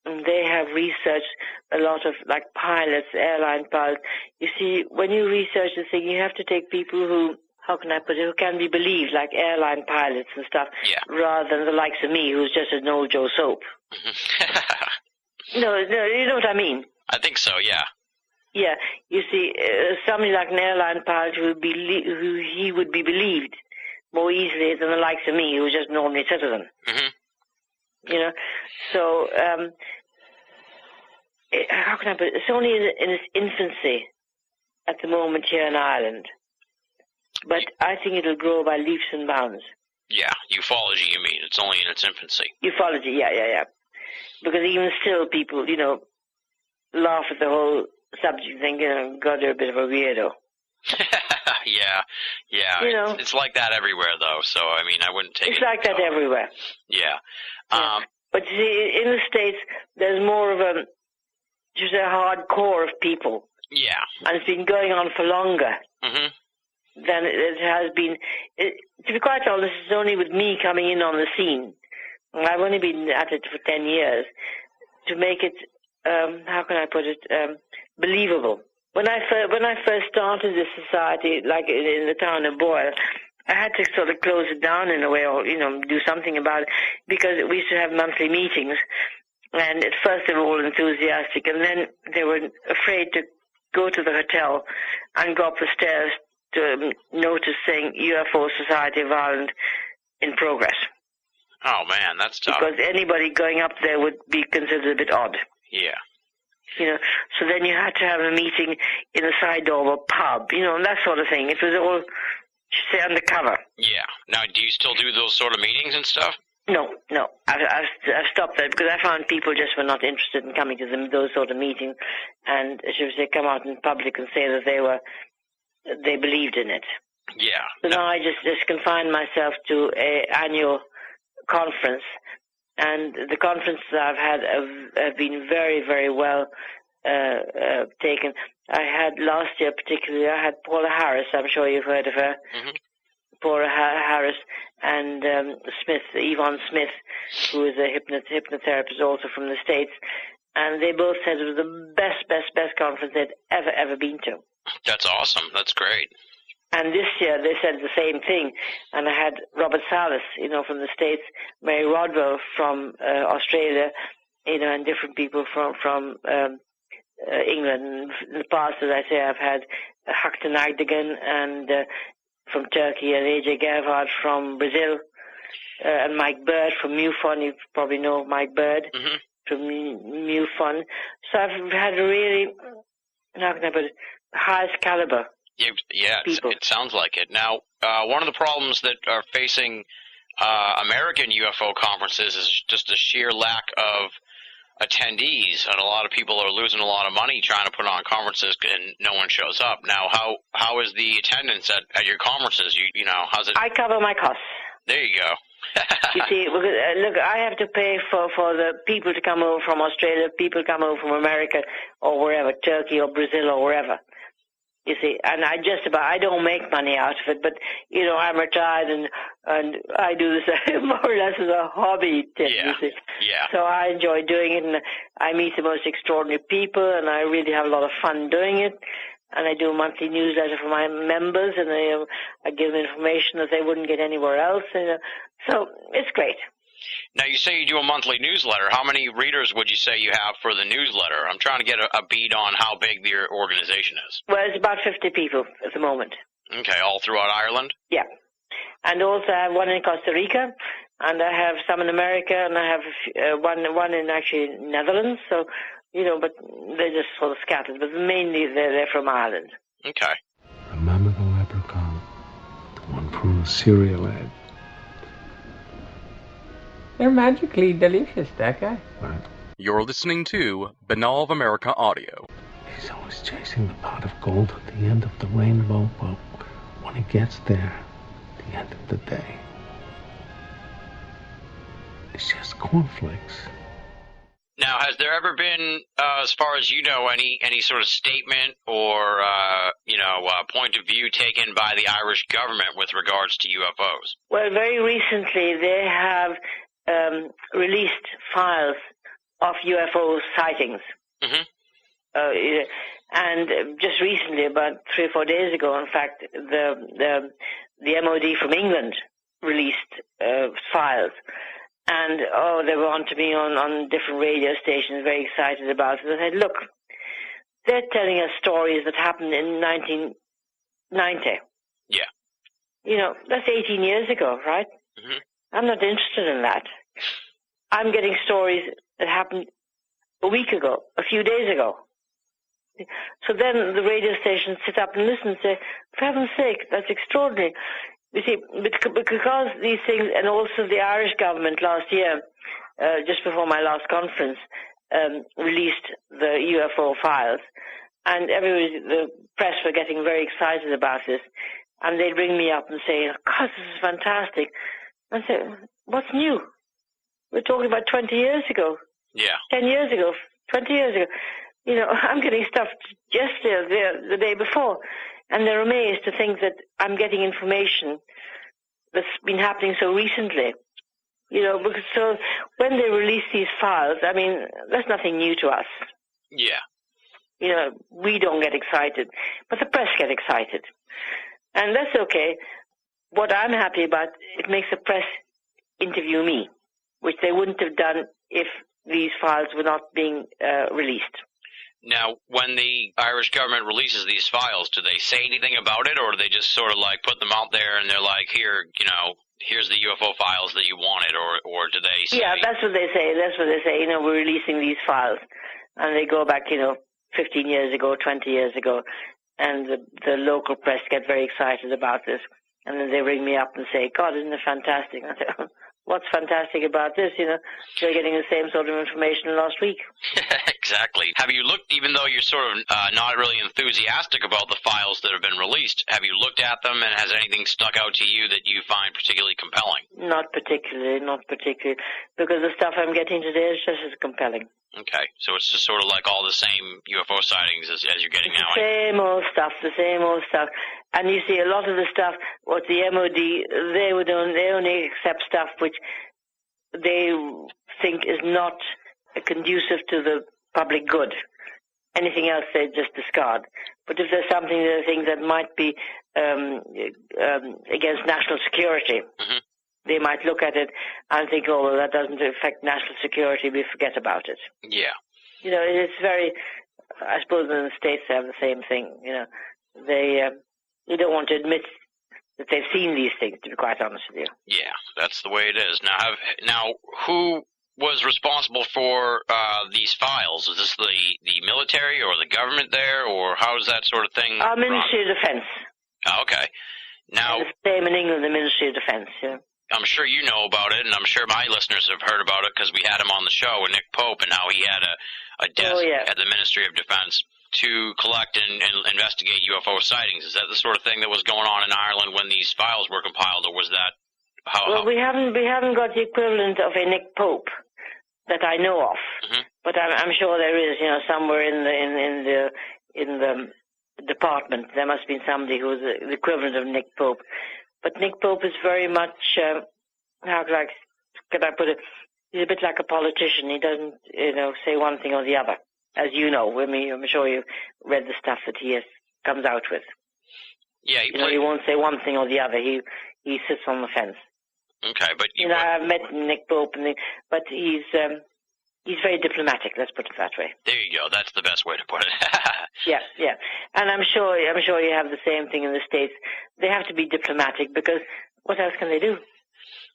And they have researched a lot of, pilots, airline pilots. You see, when you research the thing, you have to take people who, how can I put it, who can be believed, like airline pilots and stuff, rather than the likes of me, who's just an old Joe Soap. No, you know what I mean? I think so, yeah. Yeah, you see, somebody like an airline pilot who would be believed more easily than the likes of me, who's just an ordinary citizen. Mm-hmm. So how can I put it? It's only in its infancy at the moment here in Ireland, but I think it'll grow by leaps and bounds. Yeah, ufology, you mean? It's only in its infancy. Ufology, yeah. Because even still, people, laugh at the whole subject, think, God, you're a bit of a weirdo. Yeah. It's like that everywhere, though. So I mean, I wouldn't take. It's like that everywhere. Yeah. But you see, in the States, there's more of a hardcore of people. Yeah. And it's been going on for longer than it has been. To be quite honest, it's only with me coming in on the scene. I've only been at it for 10 years to make it. How can I put it? Believable. When I first started this society, like in the town of BOAA, I had to sort of close it down in a way, or do something about it, because we used to have monthly meetings, and at first they were all enthusiastic, and then they were afraid to go to the hotel and go up the stairs to notice saying UFO Society of Ireland in progress. Oh man, that's tough. Because anybody going up there would be considered a bit odd. Yeah. So then you had to have a meeting in a side door of a pub, and that sort of thing. It was all, say, undercover. Yeah. Now, do you still do those sort of meetings and stuff? No. I've stopped that because I found people just were not interested in coming to those sort of meetings, and should we say, come out in public and say that they believed in it. Yeah. So now I just confine myself to an annual conference. And the conferences I've had have been very, very well taken. I had last year particularly, I had Paula Harris, I'm sure you've heard of her. Mm-hmm. Paula Harris and Yvonne Smith, who is a hypnotherapist also from the States. And they both said it was the best conference they'd ever been to. That's awesome. That's great. And this year they said the same thing. And I had Robert Salas, from the States, Mary Rodwell from Australia, and different people from England. In the past, as I say, I've had Haktan Agdegan and from Turkey, and AJ Gerhard from Brazil, and Mike Bird from MUFON. You probably know Mike Bird from MUFON. So I've had a really, how can I put it, highest caliber. Yeah, it sounds like it. Now, one of the problems that are facing American UFO conferences is just the sheer lack of attendees, and a lot of people are losing a lot of money trying to put on conferences, and no one shows up. Now, how is the attendance at your conferences? How's it? I cover my costs. There you go. You see, look, I have to pay for the people to come over from Australia, people come over from America or wherever, Turkey or Brazil or wherever. You see, and I don't make money out of it, but, you know, I'm retired and I do this more or less as a hobby, Tim, you see. Yeah. So I enjoy doing it, and I meet the most extraordinary people, and I really have a lot of fun doing it. And I do a monthly newsletter for my members, and I give them information that they wouldn't get anywhere else. So it's great. Now, you say you do a monthly newsletter. How many readers would you say you have for the newsletter? I'm trying to get a beat on how big your organization is. Well, it's about 50 people at the moment. Okay, all throughout Ireland? Yeah. And also I have one in Costa Rica, and I have some in America, and I have one in actually Netherlands. So, you know, but they're just sort of scattered. But mainly they're from Ireland. Okay. Remember the leprechaun? The one from the cereal ad. They're magically delicious, that guy. Right. You're listening to Banal of America Audio. He's always chasing the pot of gold at the end of the rainbow, but when he gets there, at the end of the day, it's just cornflakes. Now, has there ever been, as far as you know, any sort of statement or, point of view taken by the Irish government with regards to UFOs? Well, very recently they have released files of UFO sightings. Mm-hmm. And just recently, about 3 or 4 days ago, in fact, the MOD from England released files. And, they were on to me on different radio stations, very excited about it. And I said, look, they're telling us stories that happened in 1990. Yeah. You know, that's 18 years ago, right? Mm-hmm. I'm not interested in that. I'm getting stories that happened a week ago, a few days ago. So then the radio stations sit up and listen and say, for heaven's sake, that's extraordinary. You see, because these things, and also the Irish government last year, just before my last conference, released the UFO files, and the press were getting very excited about this, and they'd ring me up and say, God, this is fantastic. I said, what's new? We're talking about 20 years ago. Yeah. 10 years ago, 20 years ago. You know, I'm getting stuff yesterday, the day before, and they're amazed to think that I'm getting information that's been happening so recently. You know, because so when they release these files, I mean, that's nothing new to us. Yeah. You know, we don't get excited, but the press get excited. And that's okay. What I'm happy about, it makes the press interview me, which they wouldn't have done if these files were not being released. Now, when the Irish government releases these files, do they say anything about it, or do they just sort of like put them out there and they're like, here, you know, here's the UFO files that you wanted, or do they say... Yeah, that's what they say. That's what they say. You know, we're releasing these files. And they go back, you know, 15 years ago, 20 years ago, and the local press get very excited about this. And then they ring me up and say, God, isn't it fantastic? I say, what's fantastic about this? You know, they're getting the same sort of information last week. Exactly. Have you looked, even though you're sort of not really enthusiastic about the files that have been released, have you looked at them, and has anything stuck out to you that you find particularly compelling? Not particularly, because the stuff I'm getting today is just as compelling. Okay, so it's just sort of like all the same UFO sightings as you're getting now. The same old stuff. And you see, a lot of the stuff, what the MOD, they only accept stuff which they think is not conducive to the public good. Anything else they just discard. But if there's something they think that might be against national security, mm-hmm. They might look at it and think, oh, well, that doesn't affect national security, we forget about it. Yeah. You know, it's very, I suppose in the States they have the same thing, you know. They don't want to admit that they've seen these things, to be quite honest with you. Yeah, that's the way it is. Now, who was responsible for these files? Is this the military or the government there, or how is that sort of thing? Our Ministry of Defense. Oh, okay. Now, and the same in England, the Ministry of Defense, yeah. I'm sure you know about it, and I'm sure my listeners have heard about it because we had him on the show with Nick Pope, and how he had a desk at the Ministry of Defense to collect and investigate UFO sightings. Is that the sort of thing that was going on in Ireland when these files were compiled, or was that how? Well, we haven't got the equivalent of a Nick Pope that I know of, mm-hmm. But I'm sure there is, you know, somewhere in the department. There must have been somebody who was the equivalent of Nick Pope. But Nick Pope is very much, how could I put it? He's a bit like a politician. He doesn't, say one thing or the other. As you know, I'm sure you've read the stuff that he comes out with. Yeah, he won't say one thing or the other. He sits on the fence. Okay, but I've met Nick Pope, but he's very diplomatic. Let's put it that way. There you go. That's the best way to put it. Yeah. And I'm sure you have the same thing in the States. They have to be diplomatic because what else can they do?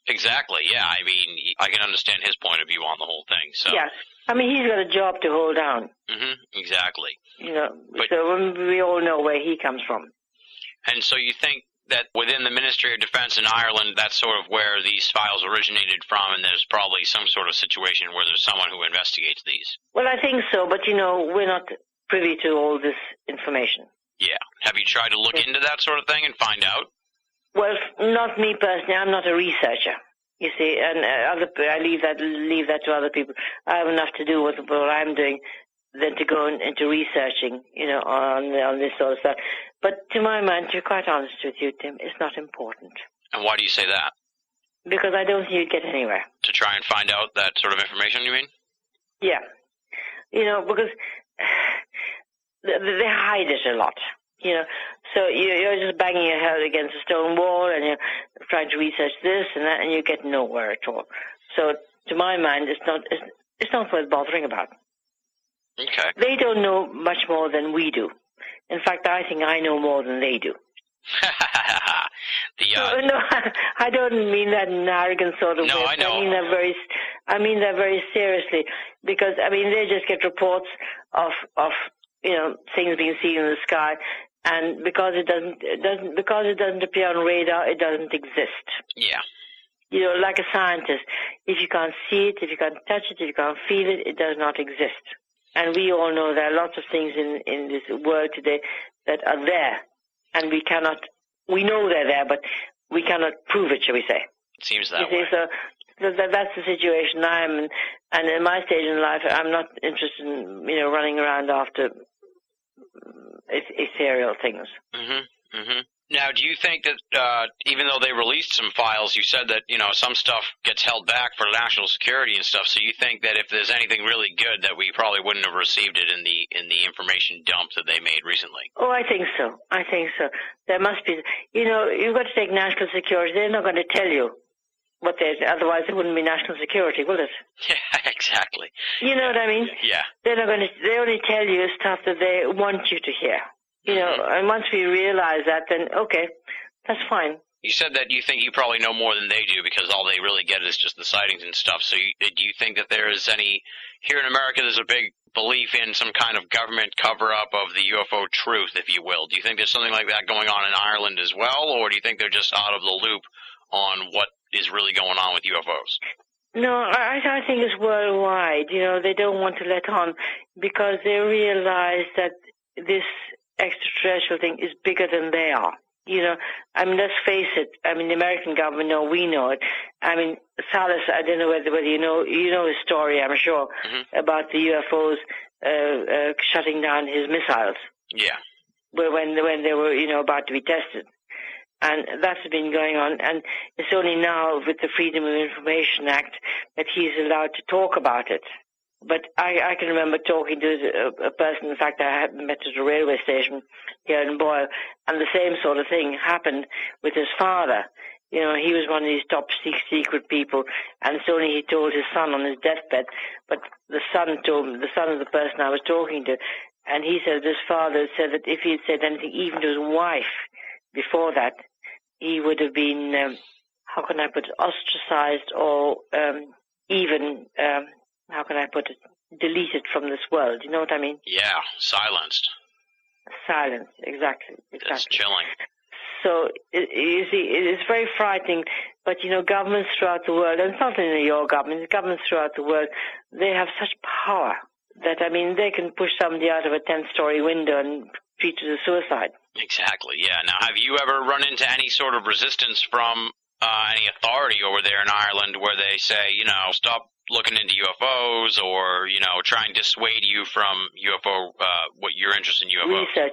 Exactly. Yeah. I mean, I can understand his point of view on the whole thing. So. Yeah. I mean, he's got a job to hold down. Mm-hmm. Exactly. So we all know where he comes from. And so you think that within the Ministry of Defense in Ireland, that's sort of where these files originated from, and there's probably some sort of situation where there's someone who investigates these? Well, I think so, but, we're not privy to all this information. Yeah. Have you tried to look into that sort of thing and find out? Well, not me personally. I'm not a researcher, you see, and I leave that to other people. I have enough to do with what I'm doing than to go into researching, on this sort of stuff. But to my mind, to be quite honest with you, Tim, it's not important. And why do you say that? Because I don't think you'd get anywhere. To try and find out that sort of information, you mean? Yeah. Because they hide it a lot. So you're just banging your head against a stone wall and you're trying to research this and that, and you get nowhere at all. So to my mind, it's not worth bothering about. Okay. They don't know much more than we do. In fact, I think I know more than they do. No, I don't mean that in an arrogant sort of way. No, I know. I mean that very seriously, because they just get reports of things being seen in the sky, and because it doesn't appear on radar, it doesn't exist. Yeah. Like a scientist, if you can't see it, if you can't touch it, if you can't feel it, it does not exist. And we all know there are lots of things in this world today that are there, and we know they're there, but we cannot prove it, shall we say. It seems that way. So that's the situation I am in, and in my stage in life, I'm not interested in, running around after ethereal things. Mm-hmm. Mm-hmm. Now, do you think that even though they released some files, you said that, some stuff gets held back for national security and stuff, so you think that if there's anything really good that we probably wouldn't have received it in the information dump that they made recently? Oh, I think so. There must be, you've got to take national security. They're not going to tell you what otherwise it wouldn't be national security, will it? Yeah, exactly. You know what I mean? Yeah. They only tell you stuff that they want you to hear. And once we realize that, then okay, that's fine. You said that you think you probably know more than they do because all they really get is just the sightings and stuff. So do you think that there is here in America, there's a big belief in some kind of government cover-up of the UFO truth, if you will? Do you think there's something like that going on in Ireland as well, or do you think they're just out of the loop on what is really going on with UFOs? No, I think it's worldwide. They don't want to let on because they realize that this extraterrestrial thing is bigger than they are. Let's face it. The American government, we know it. Salas, I don't know whether you know his story, I'm sure, about the UFOs shutting down his missiles. Yeah. When they were, about to be tested. And that's been going on. And it's only now with the Freedom of Information Act that he's allowed to talk about it. But I can remember talking to a person, in fact, I had met at a railway station here in Boyle, and the same sort of thing happened with his father. He was one of these top secret people, and it's only he told his son on his deathbed, but the son of the person I was talking to, and he said his father said that if he had said anything, even to his wife, before that, he would have been, ostracized or even... how can I put it, deleted from this world. You know what I mean? Yeah, silenced. Silence, exactly. That's chilling. So, you see, it is very frightening, but, governments throughout the world, and it's not only your government, governments throughout the world, they have such power that, they can push somebody out of a 10-story window and treat it as suicide. Exactly, yeah. Now, have you ever run into any sort of resistance from any authority over there in Ireland where they say, stop looking into UFOs or, try and dissuade you from UFO, what your interest in UFOs? Research.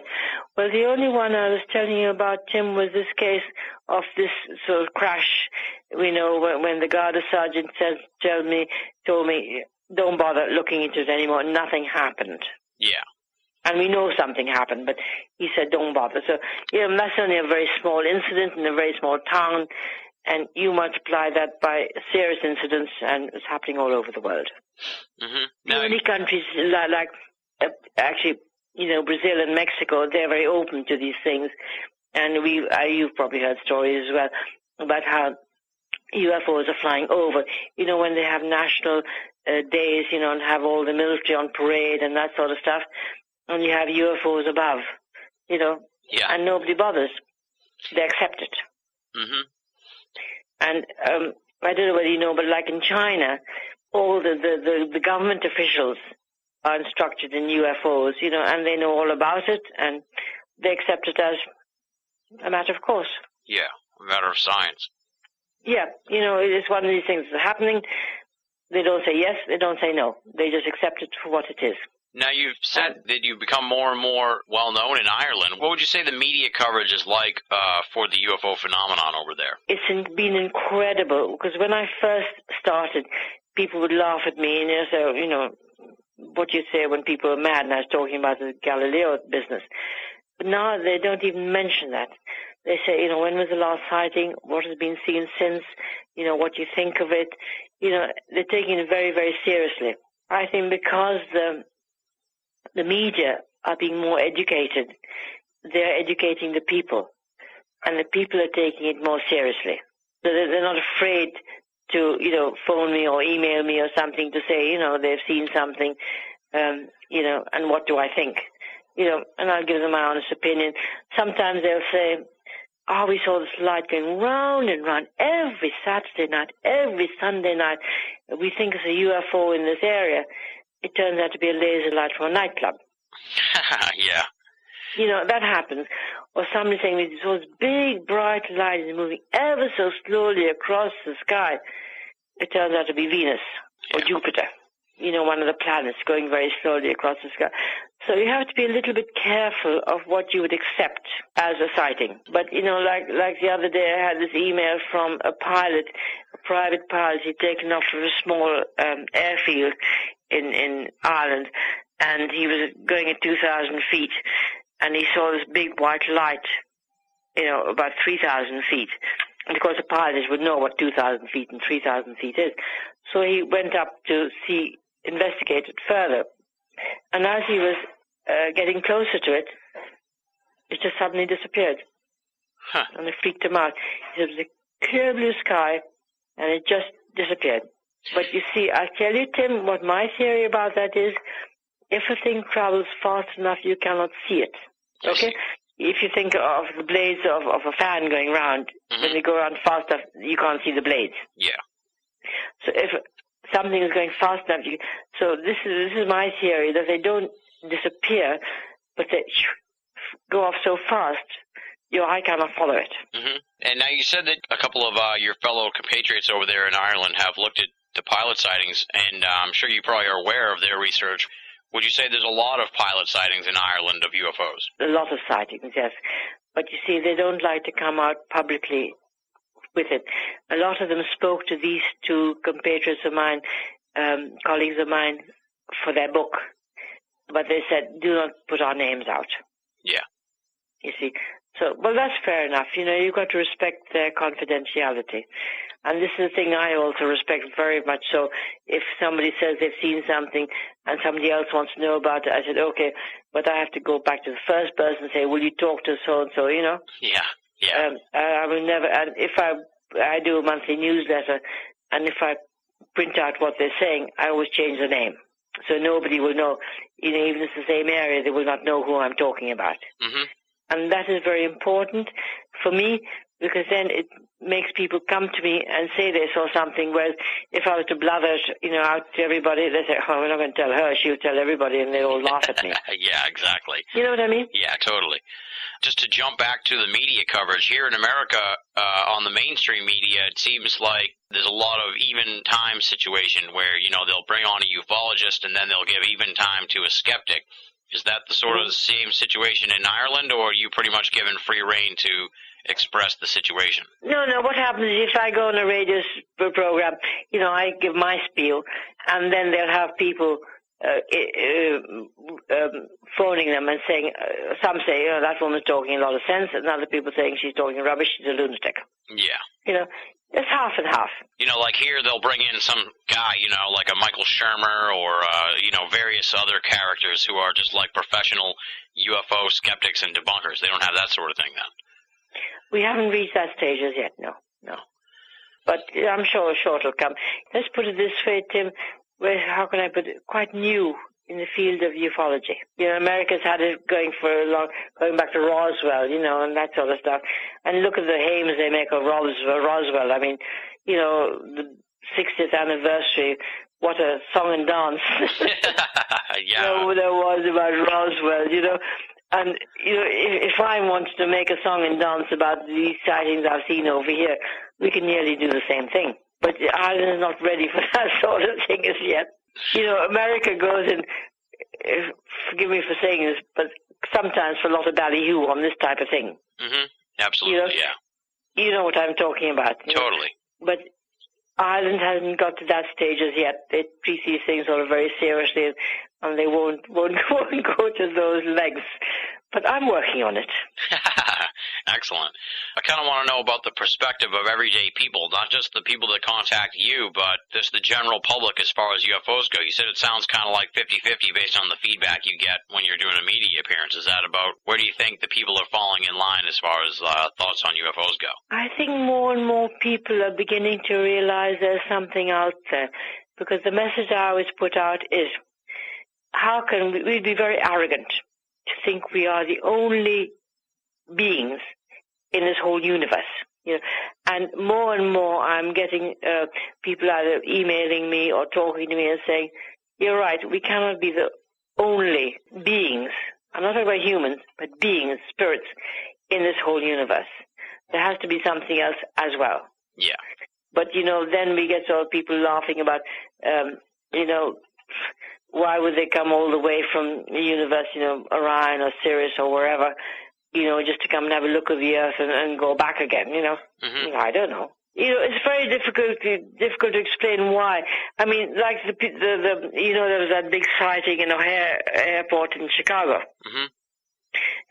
Well, the only one I was telling you about, Tim, was this case of this sort of crash. When the Garda sergeant told me, don't bother looking into it anymore. Nothing happened. Yeah. And we know something happened, but he said don't bother. So, that's only a very small incident in a very small town, and you multiply that by serious incidents, and it's happening all over the world. Mm-hmm. Many countries, like actually, Brazil and Mexico, they're very open to these things. And you've probably heard stories as well about how UFOs are flying over. When they have national days, and have all the military on parade and that sort of stuff, and you have UFOs above, and nobody bothers. They accept it. Mm-hmm. And I don't know whether you know, but like in China, all the government officials are instructed in UFOs, and they know all about it, and they accept it as a matter of course. Yeah, a matter of science. Yeah, it's one of these things that's happening. They don't say yes, they don't say no. They just accept it for what it is. Now, you've said that you've become more and more well-known in Ireland. What would you say the media coverage is like for the UFO phenomenon over there? It's been incredible, because when I first started, people would laugh at me, and say, what you say when people are mad, and I was talking about the Galileo business. But now they don't even mention that. They say, when was the last sighting? What has been seen since? What you think of it? They're taking it very, very seriously. I think because the media are being more educated, they're educating the people, and the people are taking it more seriously. So they're not afraid to, phone me or email me or something to say, they've seen something, and what do I think? And I'll give them my honest opinion. Sometimes they'll say, we saw this light going round and round every Saturday night, every Sunday night. We think it's a UFO in this area. It turns out to be a laser light from a nightclub. Yeah. That happens. Or somebody saying, we saw this big, bright light is moving ever so slowly across the sky. It turns out to be Venus or Jupiter. One of the planets going very slowly across the sky. So you have to be a little bit careful of what you would accept as a sighting. But, like the other day, I had this email from a pilot, a private pilot. He'd taken off from a small airfield in Ireland, and he was going at 2,000 feet, and he saw this big white light, about 3,000 feet. And, of course, the pilots would know what 2,000 feet and 3,000 feet is. So he went up to investigate it further. And as he was getting closer to it, it just suddenly disappeared. Huh. And it freaked him out. It was a clear blue sky, and it just disappeared. But you see, I'll tell you, Tim, what my theory about that is, if a thing travels fast enough, you cannot see it. Okay? If you think of the blades of a fan going round, when they go around fast enough, you can't see the blades. Yeah. So if something is going fast enough, so this is my theory, that they don't disappear, but they go off so fast, your eye cannot follow it. Mm-hmm. And now you said that a couple of your fellow compatriots over there in Ireland have looked at the pilot sightings, and I'm sure you probably are aware of their research. Would you say there's a lot of pilot sightings in Ireland of UFOs? A lot of sightings, yes. But you see, they don't like to come out publicly with it. A lot of them spoke to these two compatriots of mine, colleagues of mine, for their book. But they said, do not put our names out. Yeah. You see. So, well, that's fair enough. You've got to respect their confidentiality. And this is the thing I also respect very much. So if somebody says they've seen something and somebody else wants to know about it, I said, okay, but I have to go back to the first person and say, will you talk to so-and-so, Yeah. Yeah. I will never, and if I do a monthly newsletter, and if I print out what they're saying, I always change the name. So nobody will know, even if it's the same area, they will not know who I'm talking about. Mm-hmm. And that is very important. For me, because then it makes people come to me and say they saw something, whereas if I was to blather it, out to everybody, they say, oh, we're not going to tell her, she'll tell everybody, and they all laugh at me. Yeah, exactly. You know what I mean? Yeah, totally. Just to jump back to the media coverage, here in America, on the mainstream media, it seems like there's a lot of even time situation where, they'll bring on a ufologist and then they'll give even time to a skeptic. Is that the sort of the same situation in Ireland, or are you pretty much given free rein to express the situation? No, what happens is if I go on a radio program, I give my spiel, and then they'll have people phoning them and saying, some say, that woman's talking a lot of sense, and other people saying she's talking rubbish, she's a lunatic. Yeah. It's half and half. Like here they'll bring in some guy, like a Michael Shermer or, various other characters who are just like professional UFO skeptics and debunkers. They don't have that sort of thing then. We haven't reached that stage as yet, no. But I'm sure it'll come. Let's put it this way, Tim, how can I put it, quite new in the field of ufology. America's had it going going back to Roswell, and that sort of stuff. And look at the hymns they make of Roswell. I mean, the 60th anniversary, what a song and dance. Yeah. There was about Roswell, And, if I wanted to make a song and dance about these sightings I've seen over here, we can nearly do the same thing. But Ireland is not ready for that sort of thing as yet. America goes in, forgive me for saying this, but sometimes for a lot of ballyhoo on this type of thing. Mm-hmm. Absolutely, yeah. You know what I'm talking about. Totally. But Ireland hasn't got to that stage as yet. They treat these things sort of very seriously, and they won't go to those lengths. But I'm working on it. Excellent. I kind of want to know about the perspective of everyday people, not just the people that contact you, but just the general public as far as UFOs go. You said it sounds kind of like 50-50 based on the feedback you get when you're doing a media appearance. Is that about where do you think the people are falling in line as far as thoughts on UFOs go? I think more and more people are beginning to realize there's something out there, because the message I always put out is, how can we'd be very arrogant to think we are the only beings in this whole universe, and more I'm getting people either emailing me or talking to me and saying, you're right, we cannot be the only beings, I'm not talking about humans, but beings, spirits, in this whole universe. There has to be something else as well. Yeah. But, then we get sort of people laughing about, why would they come all the way from the universe, Orion or Sirius or wherever, just to come and have a look at the Earth and go back again, Mm-hmm. I don't know. It's very difficult to explain why. I mean, like there was that big sighting in O'Hare Airport in Chicago. Mm-hmm.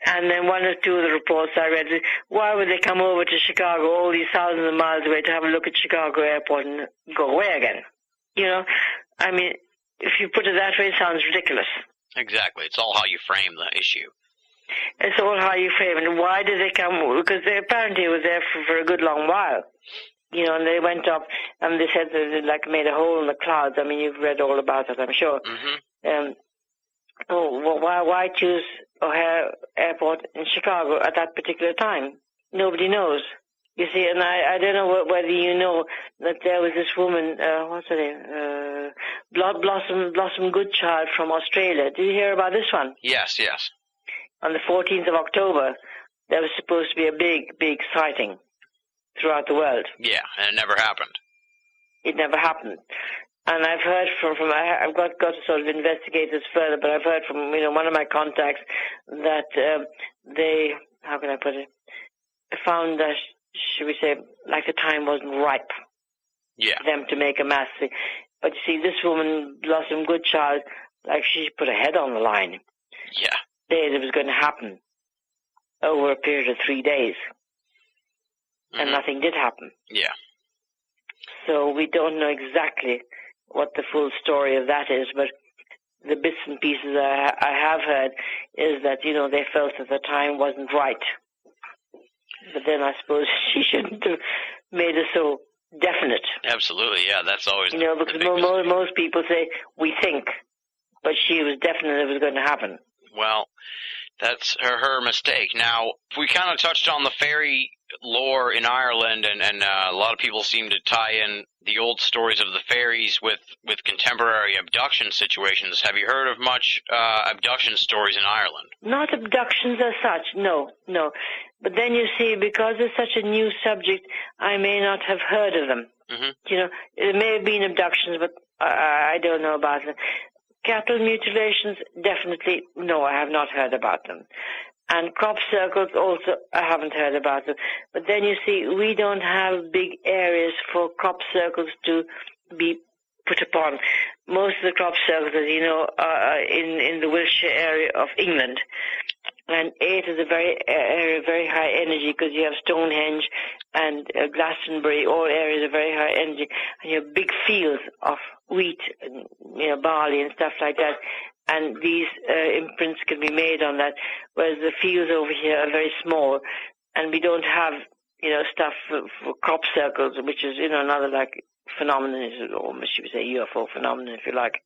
And then one or two of the reports I read, why would they come over to Chicago, all these thousands of miles away, to have a look at Chicago Airport and go away again? I mean, if you put it that way, it sounds ridiculous. Exactly. It's all how you frame the issue. It's all how you frame it. Why did they come? Because they apparently were there for a good long while. And they went up and they said that they made a hole in the clouds. I mean, you've read all about it, I'm sure. Mm-hmm. Why choose O'Hare Airport in Chicago at that particular time? Nobody knows. You see, and I don't know whether you know that there was this woman, what's her name? Blossom Goodchild from Australia. Did you hear about this one? Yes. On the 14th of October, there was supposed to be a big sighting throughout the world. Yeah, and it never happened. It never happened. And I've heard from I've got to sort of investigate this further, but I've heard from, one of my contacts that they, how can I put it, found that, should we say, like the time wasn't ripe for them to make a mass thing. But you see, this woman, Blossom Goodchild, she put her head on the line. Yeah. Said it was going to happen over a period of 3 days. Mm-hmm. And nothing did happen. Yeah. So we don't know exactly what the full story of that is, but the bits and pieces I have heard is that, they felt that the time wasn't right. But then I suppose she shouldn't have made it so definite. Absolutely, yeah, that's always because most people say, we think, but she was definite it was going to happen. Well, that's her mistake. Now, we kind of touched on the fairy lore in Ireland, and a lot of people seem to tie in the old stories of the fairies with contemporary abduction situations. Have you heard of much abduction stories in Ireland? Not abductions as such, no. But then you see, because it's such a new subject, I may not have heard of them. Mm-hmm. You know, there may have been abductions, but I don't know about them. Cattle mutilations, definitely, no, I have not heard about them. And crop circles also, I haven't heard about them. But then you see, we don't have big areas for crop circles to be put upon. Most of the crop circles, as you know, are in the Wiltshire area of England. And it is a area of very high energy, because you have Stonehenge and Glastonbury, all areas of very high energy. And you have big fields of wheat and, you know, barley and stuff like that. And these imprints can be made on that, whereas the fields over here are very small, and we don't have, you know, stuff for crop circles, which is, you know, another like phenomenon, or you would say UFO phenomenon, if you like.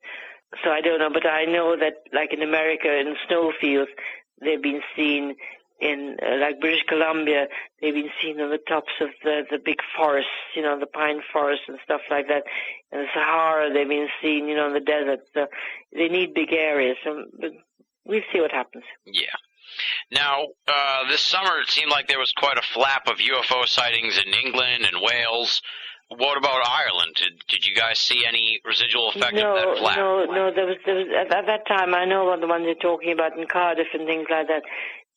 So I don't know, but I know that, like in America, in snowfields, they've been seen in, like British Columbia, they've been seen on the tops of the big forests, you know, the pine forests and stuff like that. In the Sahara, they've been seen, you know, in the desert. So they need big areas. But we'll see what happens. Yeah. Now, this summer it seemed like there was quite a flap of UFO sightings in England and Wales. What about Ireland? Did you guys see any residual effect of that flap? No. There was at that time, I know what the ones you're talking about in Cardiff and things like that.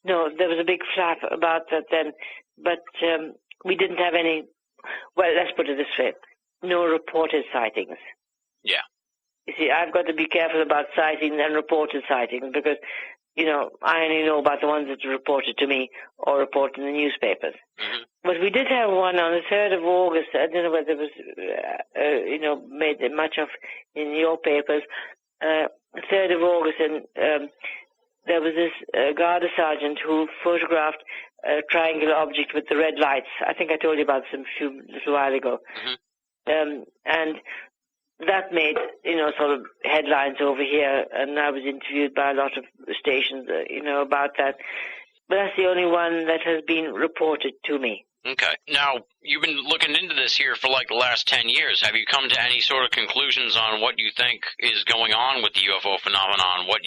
No, there was a big flap about that then, but we didn't have any. Well, let's put it this way: no reported sightings. Yeah. You see, I've got to be careful about sightings and reported sightings, because, you know, I only know about the ones that are reported to me or reported in the newspapers. Mm-hmm. But we did have one on the 3rd of August. I don't know whether it was, you know, made much of in your papers. 3rd of August, and there was this Garda sergeant who photographed a triangular object with the red lights. I think I told you about this a little while ago. Mm-hmm. And that made, you know, sort of headlines over here, and I was interviewed by a lot of stations, you know, about that. But that's the only one that has been reported to me. Okay. Now, you've been looking into this here for like the last 10 years. Have you come to any sort of conclusions on what you think is going on with the UFO phenomenon, what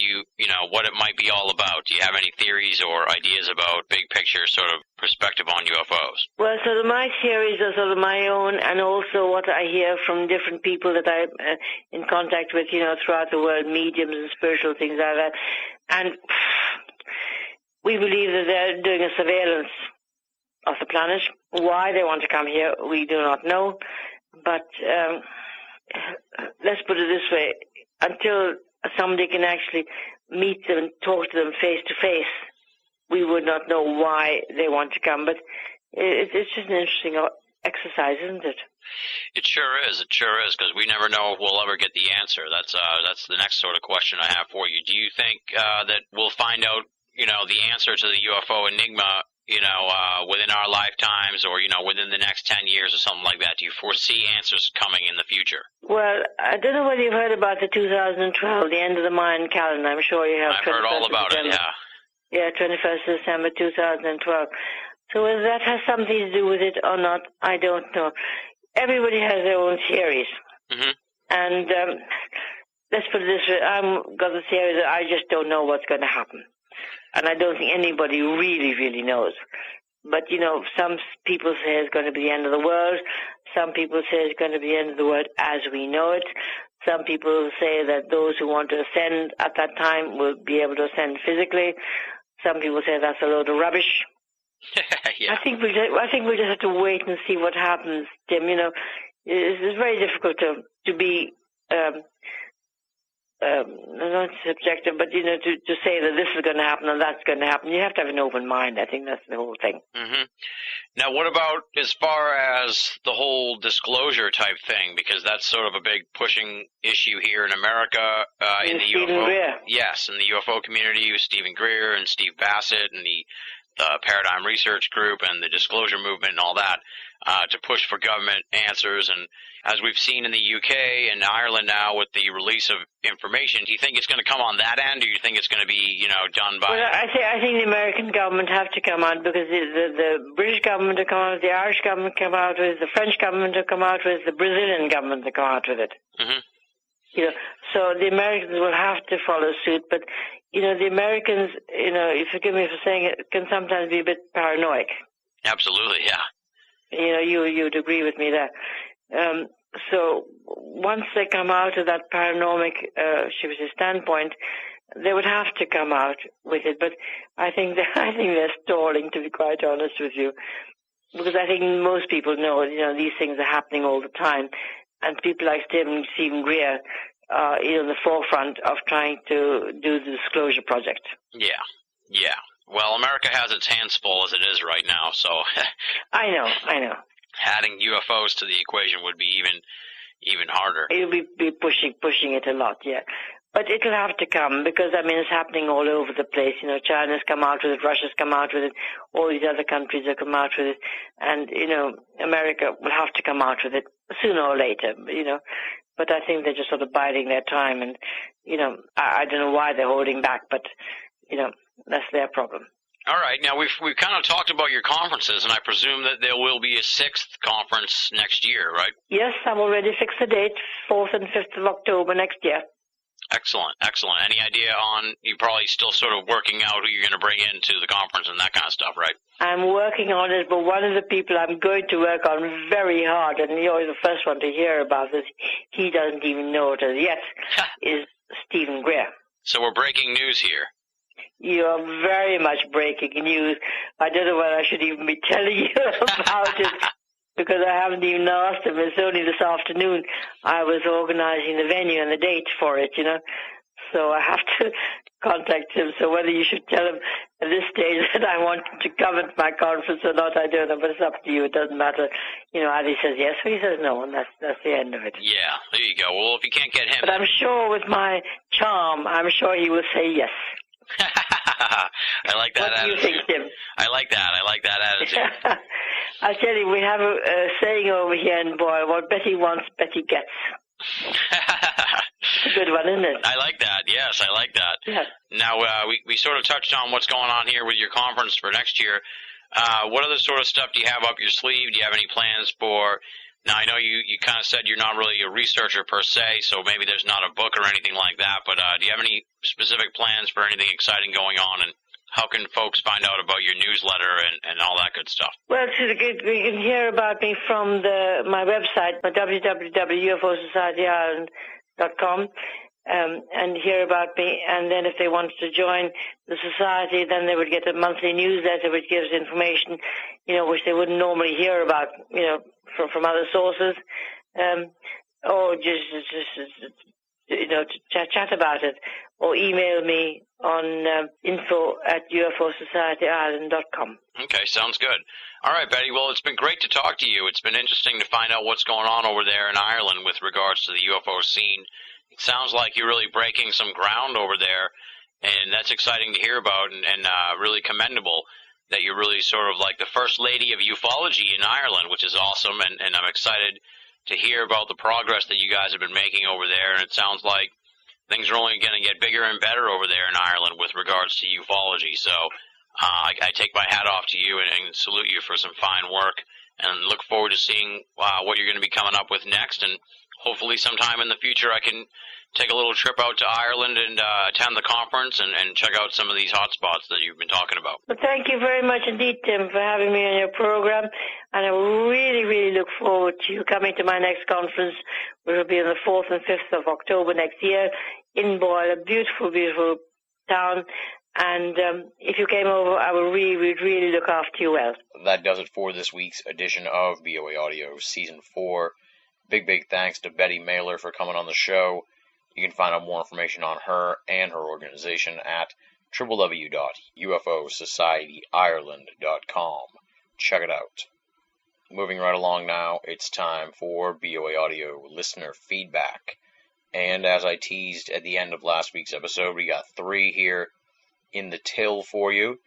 what it might be all about? Do you have any theories or ideas about big picture sort of perspective on UFOs? Well, so my theories are sort of my own, and also what I hear from different people that I'm in contact with, you know, throughout the world, mediums and spiritual things like that. And we believe that they're doing a surveillance of the planet. Why they want to come here, we do not know. But let's put it this way: until somebody can actually meet them and talk to them face to face, we would not know why they want to come. But it's just an interesting exercise, isn't it? It sure is. It sure is, because we never know if we'll ever get the answer. That's the next sort of question I have for you. Do you think that we'll find out, you know, the answer to the UFO enigma, you know, within our lifetimes, or, you know, within the next 10 years or something like that? Do you foresee answers coming in the future? Well, I don't know whether you've heard about the 2012, the end of the Mayan calendar. I'm sure you have. I've heard all about it, yeah. Yeah, 21st December 2012. So whether that has something to do with it or not, I don't know. Everybody has their own theories. Mm-hmm. And let's put it this way: I've got the theory that I just don't know what's going to happen. And I don't think anybody really, really knows. But, you know, some people say it's going to be the end of the world. Some people say it's going to be the end of the world as we know it. Some people say that those who want to ascend at that time will be able to ascend physically. Some people say that's a load of rubbish. Yeah. I think we just have to wait and see what happens, Tim. You know, it's very difficult to be not subjective, but, you know, to say that this is going to happen and that's going to happen. You have to have an open mind. I think that's the whole thing. Mm-hmm. Now, what about as far as the whole disclosure type thing? Because that's sort of a big pushing issue here in America, in the UFO. Greer. Yes, in the UFO community with Stephen Greer and Steve Bassett and the Paradigm Research Group and the disclosure movement and all that. to push for government answers. And as we've seen in the UK and Ireland now with the release of information, do you think it's going to come on that end, or do you think it's going to be, done by... Well, I think the American government have to come out, because the British government will come out with, the Irish government come out with, the French government will come out with, the Brazilian government will come out with it. Mm-hmm. So the Americans will have to follow suit, but, the Americans, forgive me for saying it, can sometimes be a bit paranoid. Absolutely, yeah. You'd agree with me there. So once they come out of that paranoid, standpoint, they would have to come out with it. But I think they're stalling, to be quite honest with you, because I think most people know, these things are happening all the time, and people like Stephen Greer are in the forefront of trying to do the disclosure project. Yeah. Well, America has its hands full as it is right now, so... I know. Adding UFOs to the equation would be even harder. It'll be pushing it a lot, yeah. But it'll have to come, because, it's happening all over the place. China's come out with it, Russia's come out with it, all these other countries have come out with it, and, America will have to come out with it sooner or later, But I think they're just sort of biding their time, and, I don't know why they're holding back, but, that's their problem. All right. Now, we've kind of talked about your conferences, and I presume that there will be a 6th conference next year, right? Yes, I've already fixed the date, 4th and 5th of October next year. Excellent. Any idea on, you're probably still sort of working out who you're going to bring into the conference and that kind of stuff, right? I'm working on it, but one of the people I'm going to work on very hard, and you're the first one to hear about this, he doesn't even know it as yet, is Stephen Greer. So we're breaking news here. You're very much breaking news. I don't know whether I should even be telling you about it, because I haven't even asked him. It's only this afternoon I was organizing the venue and the date for it, So I have to contact him. So whether you should tell him at this stage that I want him to come at my conference or not, I don't know, but it's up to you. It doesn't matter. Either he says yes or he says no, and that's the end of it. Yeah, there you go. Well, if you can't get him... But I'm sure with my charm, I'm sure he will say yes. I like that attitude. What do you think, Tim? I like that attitude. I tell you, we have a saying over here in Boyle, what Betty wants, Betty gets. It's a good one, isn't it? I like that. Yes, I like that. Yeah. Now, we sort of touched on what's going on here with your conference for next year. What other sort of stuff do you have up your sleeve? Do you have any plans for... Now, I know you kind of said you're not really a researcher per se, so maybe there's not a book or anything like that, but do you have any specific plans for anything exciting going on, and how can folks find out about your newsletter and all that good stuff? Well, you can hear about me from my website, www.UFOSocietyIreland.com, and hear about me, and then if they wanted to join the society, then they would get a monthly newsletter which gives information, which they wouldn't normally hear about, from other sources, or just to chat about it, or email me on info@UFOSocietyIreland.com. Okay, sounds good. All right, Betty, well, it's been great to talk to you. It's been interesting to find out what's going on over there in Ireland with regards to the UFO scene. It sounds like you're really breaking some ground over there, and that's exciting to hear about, and really commendable that you're really sort of like the first lady of ufology in Ireland, which is awesome, and I'm excited to hear about the progress that you guys have been making over there, and it sounds like things are only going to get bigger and better over there in Ireland with regards to ufology. So I take my hat off to you and salute you for some fine work, and look forward to seeing what you're going to be coming up with next, and hopefully sometime in the future I can take a little trip out to Ireland and attend the conference and check out some of these hot spots that you've been talking about. Well, thank you very much indeed, Tim, for having me on your program, and I really, really look forward to you coming to my next conference, which will be on the 4th and 5th of October next year in Boyle, a beautiful, beautiful town, and if you came over, I would really look after you well. That does it for this week's edition of BOA Audio Season 4. Big thanks to Betty Meyler for coming on the show. You can find out more information on her and her organization at www.UFOSocietyIreland.com. Check it out. Moving right along now, it's time for BOA Audio listener feedback. And as I teased at the end of last week's episode, we got 3 here in the till for you.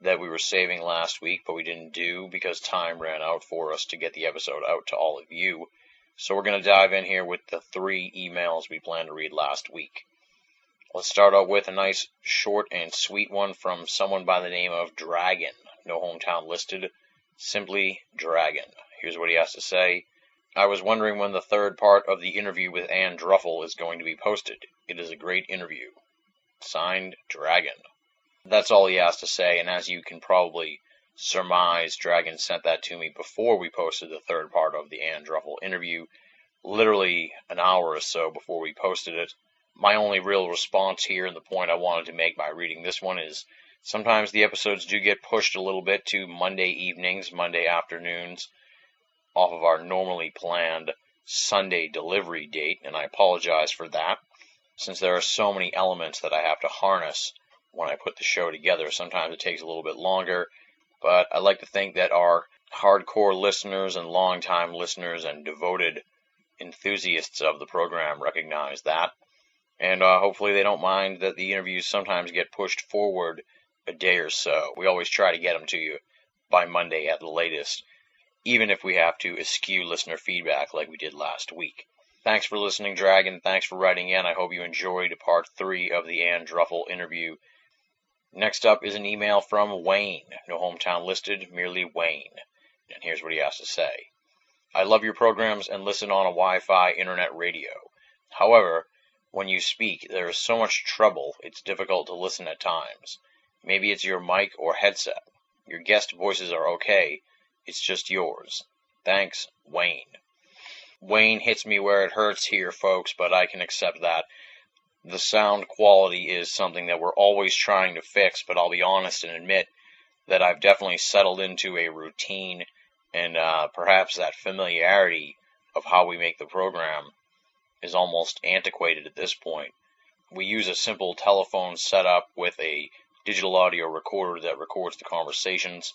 that we were saving last week, but we didn't do because time ran out for us to get the episode out to all of you. So we're going to dive in here with the 3 emails we planned to read last week. Let's start out with a nice, short, and sweet one from someone by the name of Dragon. No hometown listed, simply Dragon. Here's what he has to say. I was wondering when the 3rd part of the interview with Ann Druffel is going to be posted. It is a great interview. Signed, Dragon. That's all he has to say, and as you can probably surmise, Dragon sent that to me before we posted the 3rd part of the Ann Druffel interview, literally an hour or so before we posted it. My only real response here, and the point I wanted to make by reading this one, is sometimes the episodes do get pushed a little bit to Monday evenings, Monday afternoons, off of our normally planned Sunday delivery date, and I apologize for that, since there are so many elements that I have to harness when I put the show together. Sometimes it takes a little bit longer, but I like to think that our hardcore listeners and longtime listeners and devoted enthusiasts of the program recognize that. And hopefully they don't mind that the interviews sometimes get pushed forward a day or so. We always try to get them to you by Monday at the latest, even if we have to eschew listener feedback like we did last week. Thanks for listening, Dragon. Thanks for writing in. I hope you enjoyed part 3 of the Ann Druffel interview. Next up is an email from Wayne. No hometown listed, merely Wayne. And here's what he has to say. I love your programs and listen on a Wi-Fi internet radio. However, when you speak, there is so much treble, it's difficult to listen at times. Maybe it's your mic or headset. Your guest voices are okay. It's just yours. Thanks, Wayne. Wayne hits me where it hurts here, folks, but I can accept that. The sound quality is something that we're always trying to fix, but I'll be honest and admit that I've definitely settled into a routine and perhaps that familiarity of how we make the program is almost antiquated at this point. We use a simple telephone setup with a digital audio recorder that records the conversations.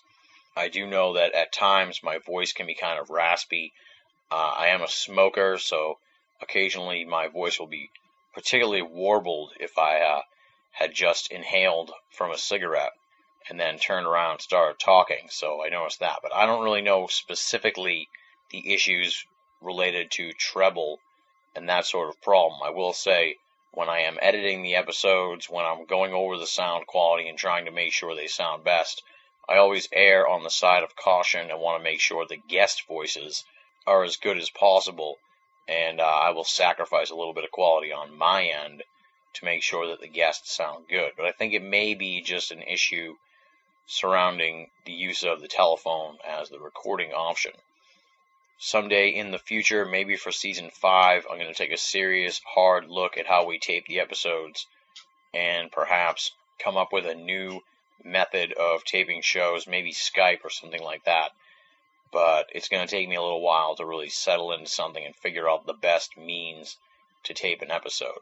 I do know that at times my voice can be kind of raspy. I am a smoker, so occasionally my voice will be particularly warbled if I had just inhaled from a cigarette and then turned around and started talking, so I noticed that. But I don't really know specifically the issues related to treble and that sort of problem. I will say, when I am editing the episodes, when I'm going over the sound quality and trying to make sure they sound best, I always err on the side of caution and want to make sure the guest voices are as good as possible, and I will sacrifice a little bit of quality on my end to make sure that the guests sound good. But I think it may be just an issue surrounding the use of the telephone as the recording option. Someday in the future, maybe for season 5, I'm going to take a serious, hard look at how we tape the episodes and perhaps come up with a new method of taping shows, maybe Skype or something like that. But it's going to take me a little while to really settle into something and figure out the best means to tape an episode.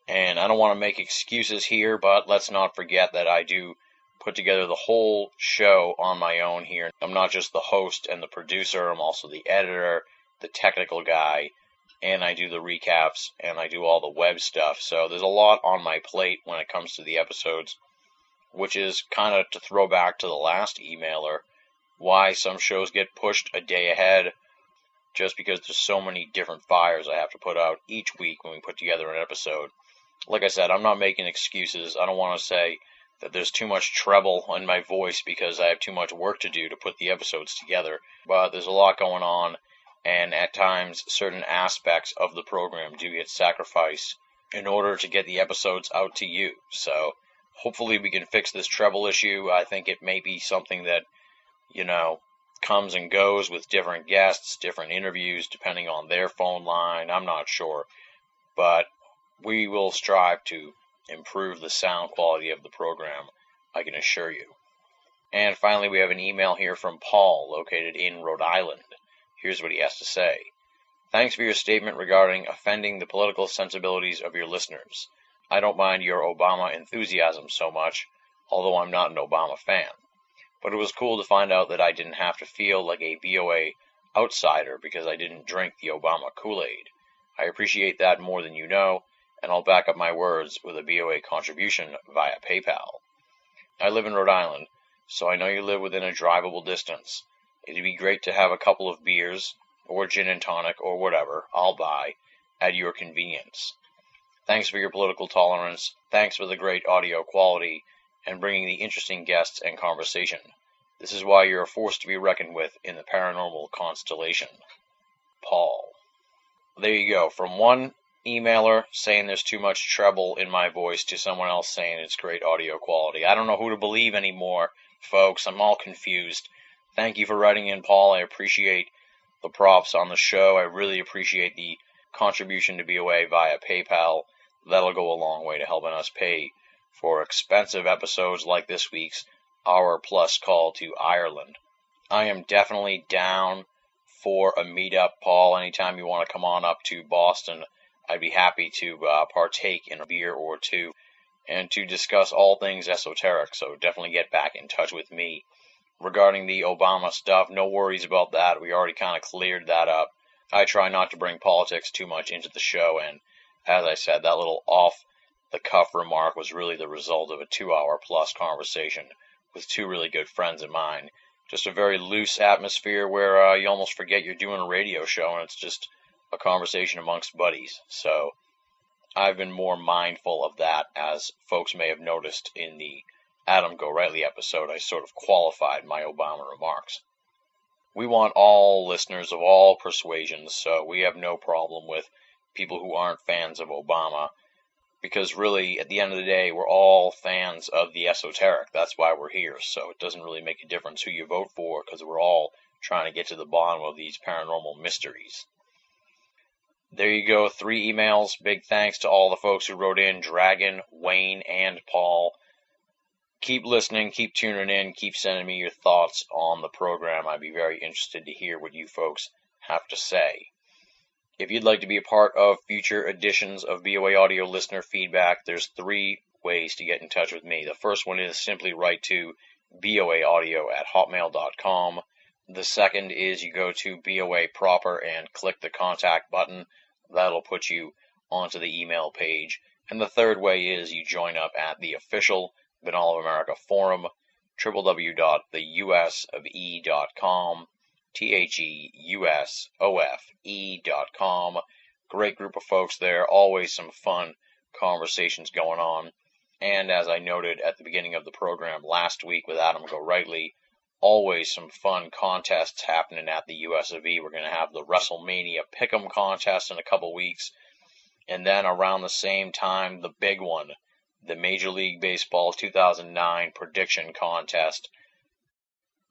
And I don't want to make excuses here, but let's not forget that I do put together the whole show on my own here. I'm not just the host and the producer, I'm also the editor, the technical guy, and I do the recaps, and I do all the web stuff. So there's a lot on my plate when it comes to the episodes, which is kind of to throw back to the last emailer, why some shows get pushed a day ahead, just because there's so many different fires I have to put out each week when we put together an episode. Like I said, I'm not making excuses. I don't want to say that there's too much treble in my voice because I have too much work to do to put the episodes together. But there's a lot going on, and at times certain aspects of the program do get sacrificed in order to get the episodes out to you. So hopefully we can fix this treble issue. I think it may be something that, comes and goes with different guests, different interviews, depending on their phone line. I'm not sure. But we will strive to improve the sound quality of the program, I can assure you. And finally, we have an email here from Paul, located in Rhode Island. Here's what he has to say. Thanks for your statement regarding offending the political sensibilities of your listeners. I don't mind your Obama enthusiasm so much, although I'm not an Obama fan. But it was cool to find out that I didn't have to feel like a BOA outsider because I didn't drink the Obama Kool-Aid. I appreciate that more than you know, and I'll back up my words with a BOA contribution via PayPal. I live in Rhode Island, so I know you live within a drivable distance. It'd be great to have a couple of beers, or gin and tonic, or whatever, I'll buy, at your convenience. Thanks for your political tolerance, thanks for the great audio quality, and bringing the interesting guests and conversation. This is why you're a force to be reckoned with in the paranormal constellation. Paul. There you go, from one emailer saying there's too much treble in my voice to someone else saying it's great audio quality. I don't know who to believe anymore, folks. I'm all confused. Thank you for writing in, Paul. I appreciate the props on the show. I really appreciate the contribution to BOA via PayPal. That'll go a long way to helping us pay for expensive episodes like this week's Hour Plus Call to Ireland. I am definitely down for a meetup, Paul. Anytime you want to come on up to Boston, I'd be happy to partake in a beer or two and to discuss all things esoteric, so definitely get back in touch with me. Regarding the Obama stuff, no worries about that. We already kind of cleared that up. I try not to bring politics too much into the show, and as I said, that little off-the-cuff remark was really the result of a 2-hour-plus conversation with two really good friends of mine. Just a very loose atmosphere where you almost forget you're doing a radio show, and it's just a conversation amongst buddies. So I've been more mindful of that, as folks may have noticed in the Adam Gorightly episode. I sort of qualified my Obama remarks. We want all listeners of all persuasions, so we have no problem with people who aren't fans of Obama, because really, at the end of the day, we're all fans of the esoteric. That's why we're here, so it doesn't really make a difference who you vote for, because we're all trying to get to the bottom of these paranormal mysteries. There you go, 3 emails. Big thanks to all the folks who wrote in, Dragon, Wayne, and Paul. Keep listening, keep tuning in, keep sending me your thoughts on the program. I'd be very interested to hear what you folks have to say. If you'd like to be a part of future editions of BOA Audio listener feedback, there's 3 ways to get in touch with me. The first one is simply write to boaaudio@hotmail.com. The second is you go to BOA proper and click the contact button. That'll put you onto the email page. And the third way is you join up at the official Banal of America forum, www.theusofe.com. THEUSOFE.com. Great group of folks there, always some fun conversations going on. And as I noted at the beginning of the program last week with Adam Gorightly, always some fun contests happening at the USOE. We're going to have the WrestleMania Pick'em contest in a couple weeks. And then around the same time, the big one, the Major League Baseball 2009 prediction contest,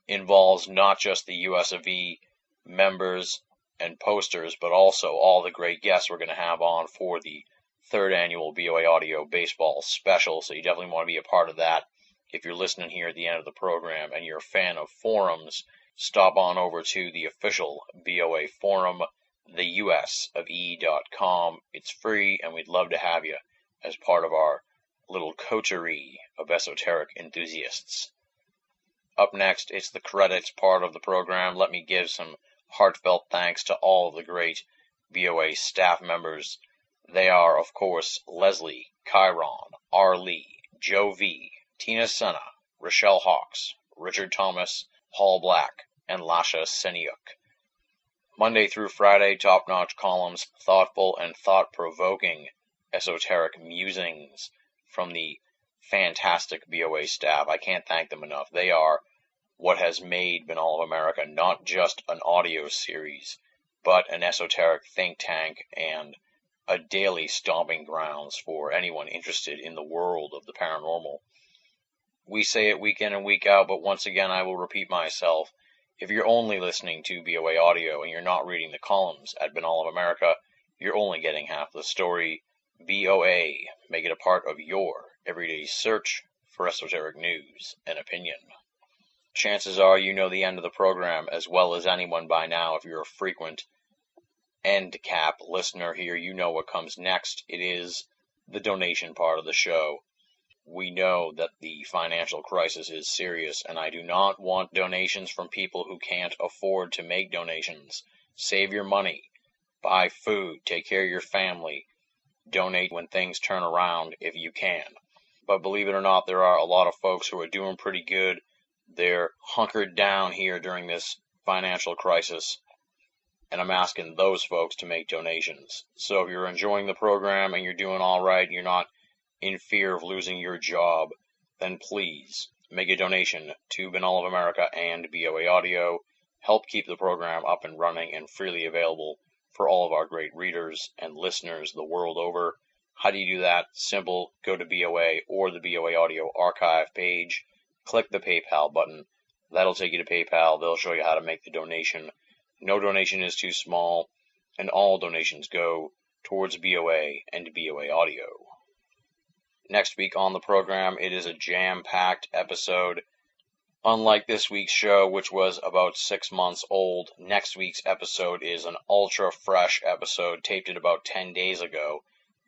involves not just the USOE members and posters, but also all the great guests we're going to have on for the 3rd annual BOA Audio Baseball Special, so you definitely want to be a part of that. If you're listening here at the end of the program and you're a fan of forums, stop on over to the official BOA forum, theusofe.com. It's free, and we'd love to have you as part of our little coterie of esoteric enthusiasts. Up next, it's the credits part of the program. Let me give some heartfelt thanks to all of the great BOA staff members. They are, of course, Leslie, Chiron, R. Lee, Joe V., Tina Senna, Rochelle Hawks, Richard Thomas, Paul Black, and Lasha Seniuk. Monday through Friday, top-notch columns, thoughtful and thought-provoking esoteric musings from the fantastic BOA staff. I can't thank them enough. They are what has made Banal of America not just an audio series, but an esoteric think tank and a daily stomping grounds for anyone interested in the world of the paranormal. We say it week in and week out, but once again I will repeat myself. If you're only listening to BOA Audio and you're not reading the columns at Banal of America, you're only getting half the story. BOA, make it a part of your everyday search for esoteric news and opinion. Chances are you know the end of the program as well as anyone by now. If you're a frequent end cap listener here, you know what comes next. It is the donation part of the show. We know that the financial crisis is serious, and I do not want donations from people who can't afford to make donations. Save your money. Buy food. Take care of your family. Donate when things turn around if you can. But believe it or not, there are a lot of folks who are doing pretty good. They're hunkered down here during this financial crisis, and I'm asking those folks to make donations. So if you're enjoying the program and you're doing all right, you're not in fear of losing your job, then please make a donation to Banal of America and BOA Audio. Help keep the program up and running and freely available for all of our great readers and listeners the world over. How do you do that? Simple. Go to BOA or the BOA Audio archive page. Click the PayPal button. That'll take you to PayPal. They'll show you how to make the donation. No donation is too small, and all donations go towards BOA and BOA Audio. Next week on the program, it is a jam-packed episode. Unlike this week's show, which was about 6 months old, next week's episode is an ultra-fresh episode taped it about 10 days ago.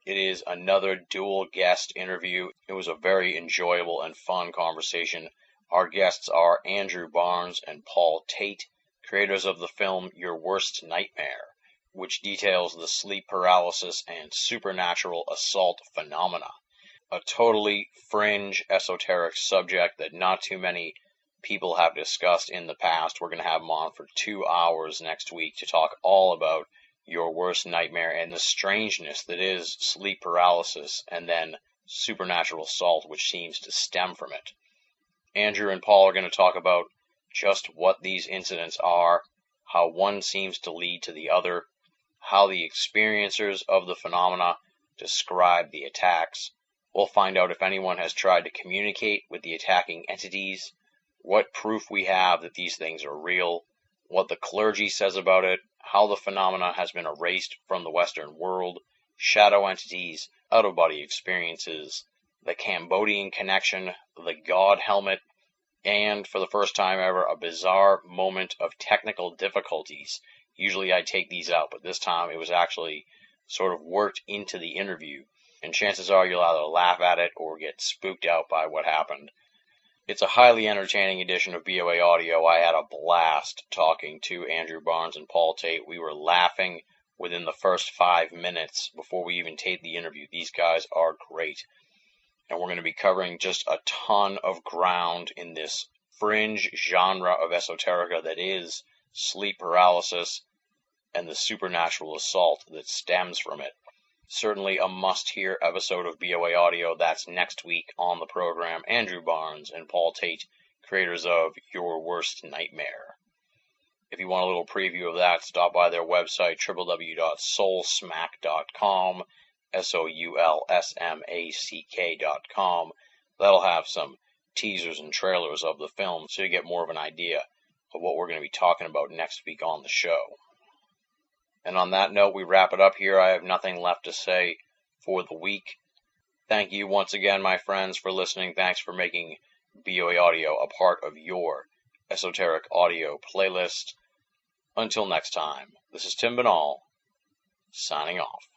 It is another dual guest interview. It was a very enjoyable and fun conversation. Our guests are Andrew Barnes and Paul Tate, creators of the film Your Worst Nightmare, which details the sleep paralysis and supernatural assault phenomena. A totally fringe, esoteric subject that not too many people have discussed in the past. We're going to have them on for 2 hours next week to talk all about Your Worst Nightmare and the strangeness that is sleep paralysis and then supernatural assault, which seems to stem from it. Andrew and Paul are going to talk about just what these incidents are, how one seems to lead to the other, how the experiencers of the phenomena describe the attacks. We'll find out if anyone has tried to communicate with the attacking entities, what proof we have that these things are real, what the clergy says about it, how the phenomena has been erased from the Western world, shadow entities, out-of-body experiences, the Cambodian connection, the God helmet, and for the first time ever, a bizarre moment of technical difficulties. Usually I take these out, but this time it was actually sort of worked into the interview, and chances are you'll either laugh at it or get spooked out by what happened. It's a highly entertaining edition of BOA Audio. I had a blast talking to Andrew Barnes and Paul Tate. We were laughing within the first 5 minutes before we even taped the interview. These guys are great. And we're going to be covering just a ton of ground in this fringe genre of esoterica that is sleep paralysis and the supernatural assault that stems from it. Certainly a must-hear episode of BOA Audio. That's next week on the program. Andrew Barnes and Paul Tate, creators of Your Worst Nightmare. If you want a little preview of that, stop by their website, www.soulsmack.com, SOULSMACK.com. That'll have some teasers and trailers of the film so you get more of an idea of what we're going to be talking about next week on the show. And on that note, we wrap it up here. I have nothing left to say for the week. Thank you once again, my friends, for listening. Thanks for making BOA Audio a part of your esoteric audio playlist. Until next time, this is Tim Banal, signing off.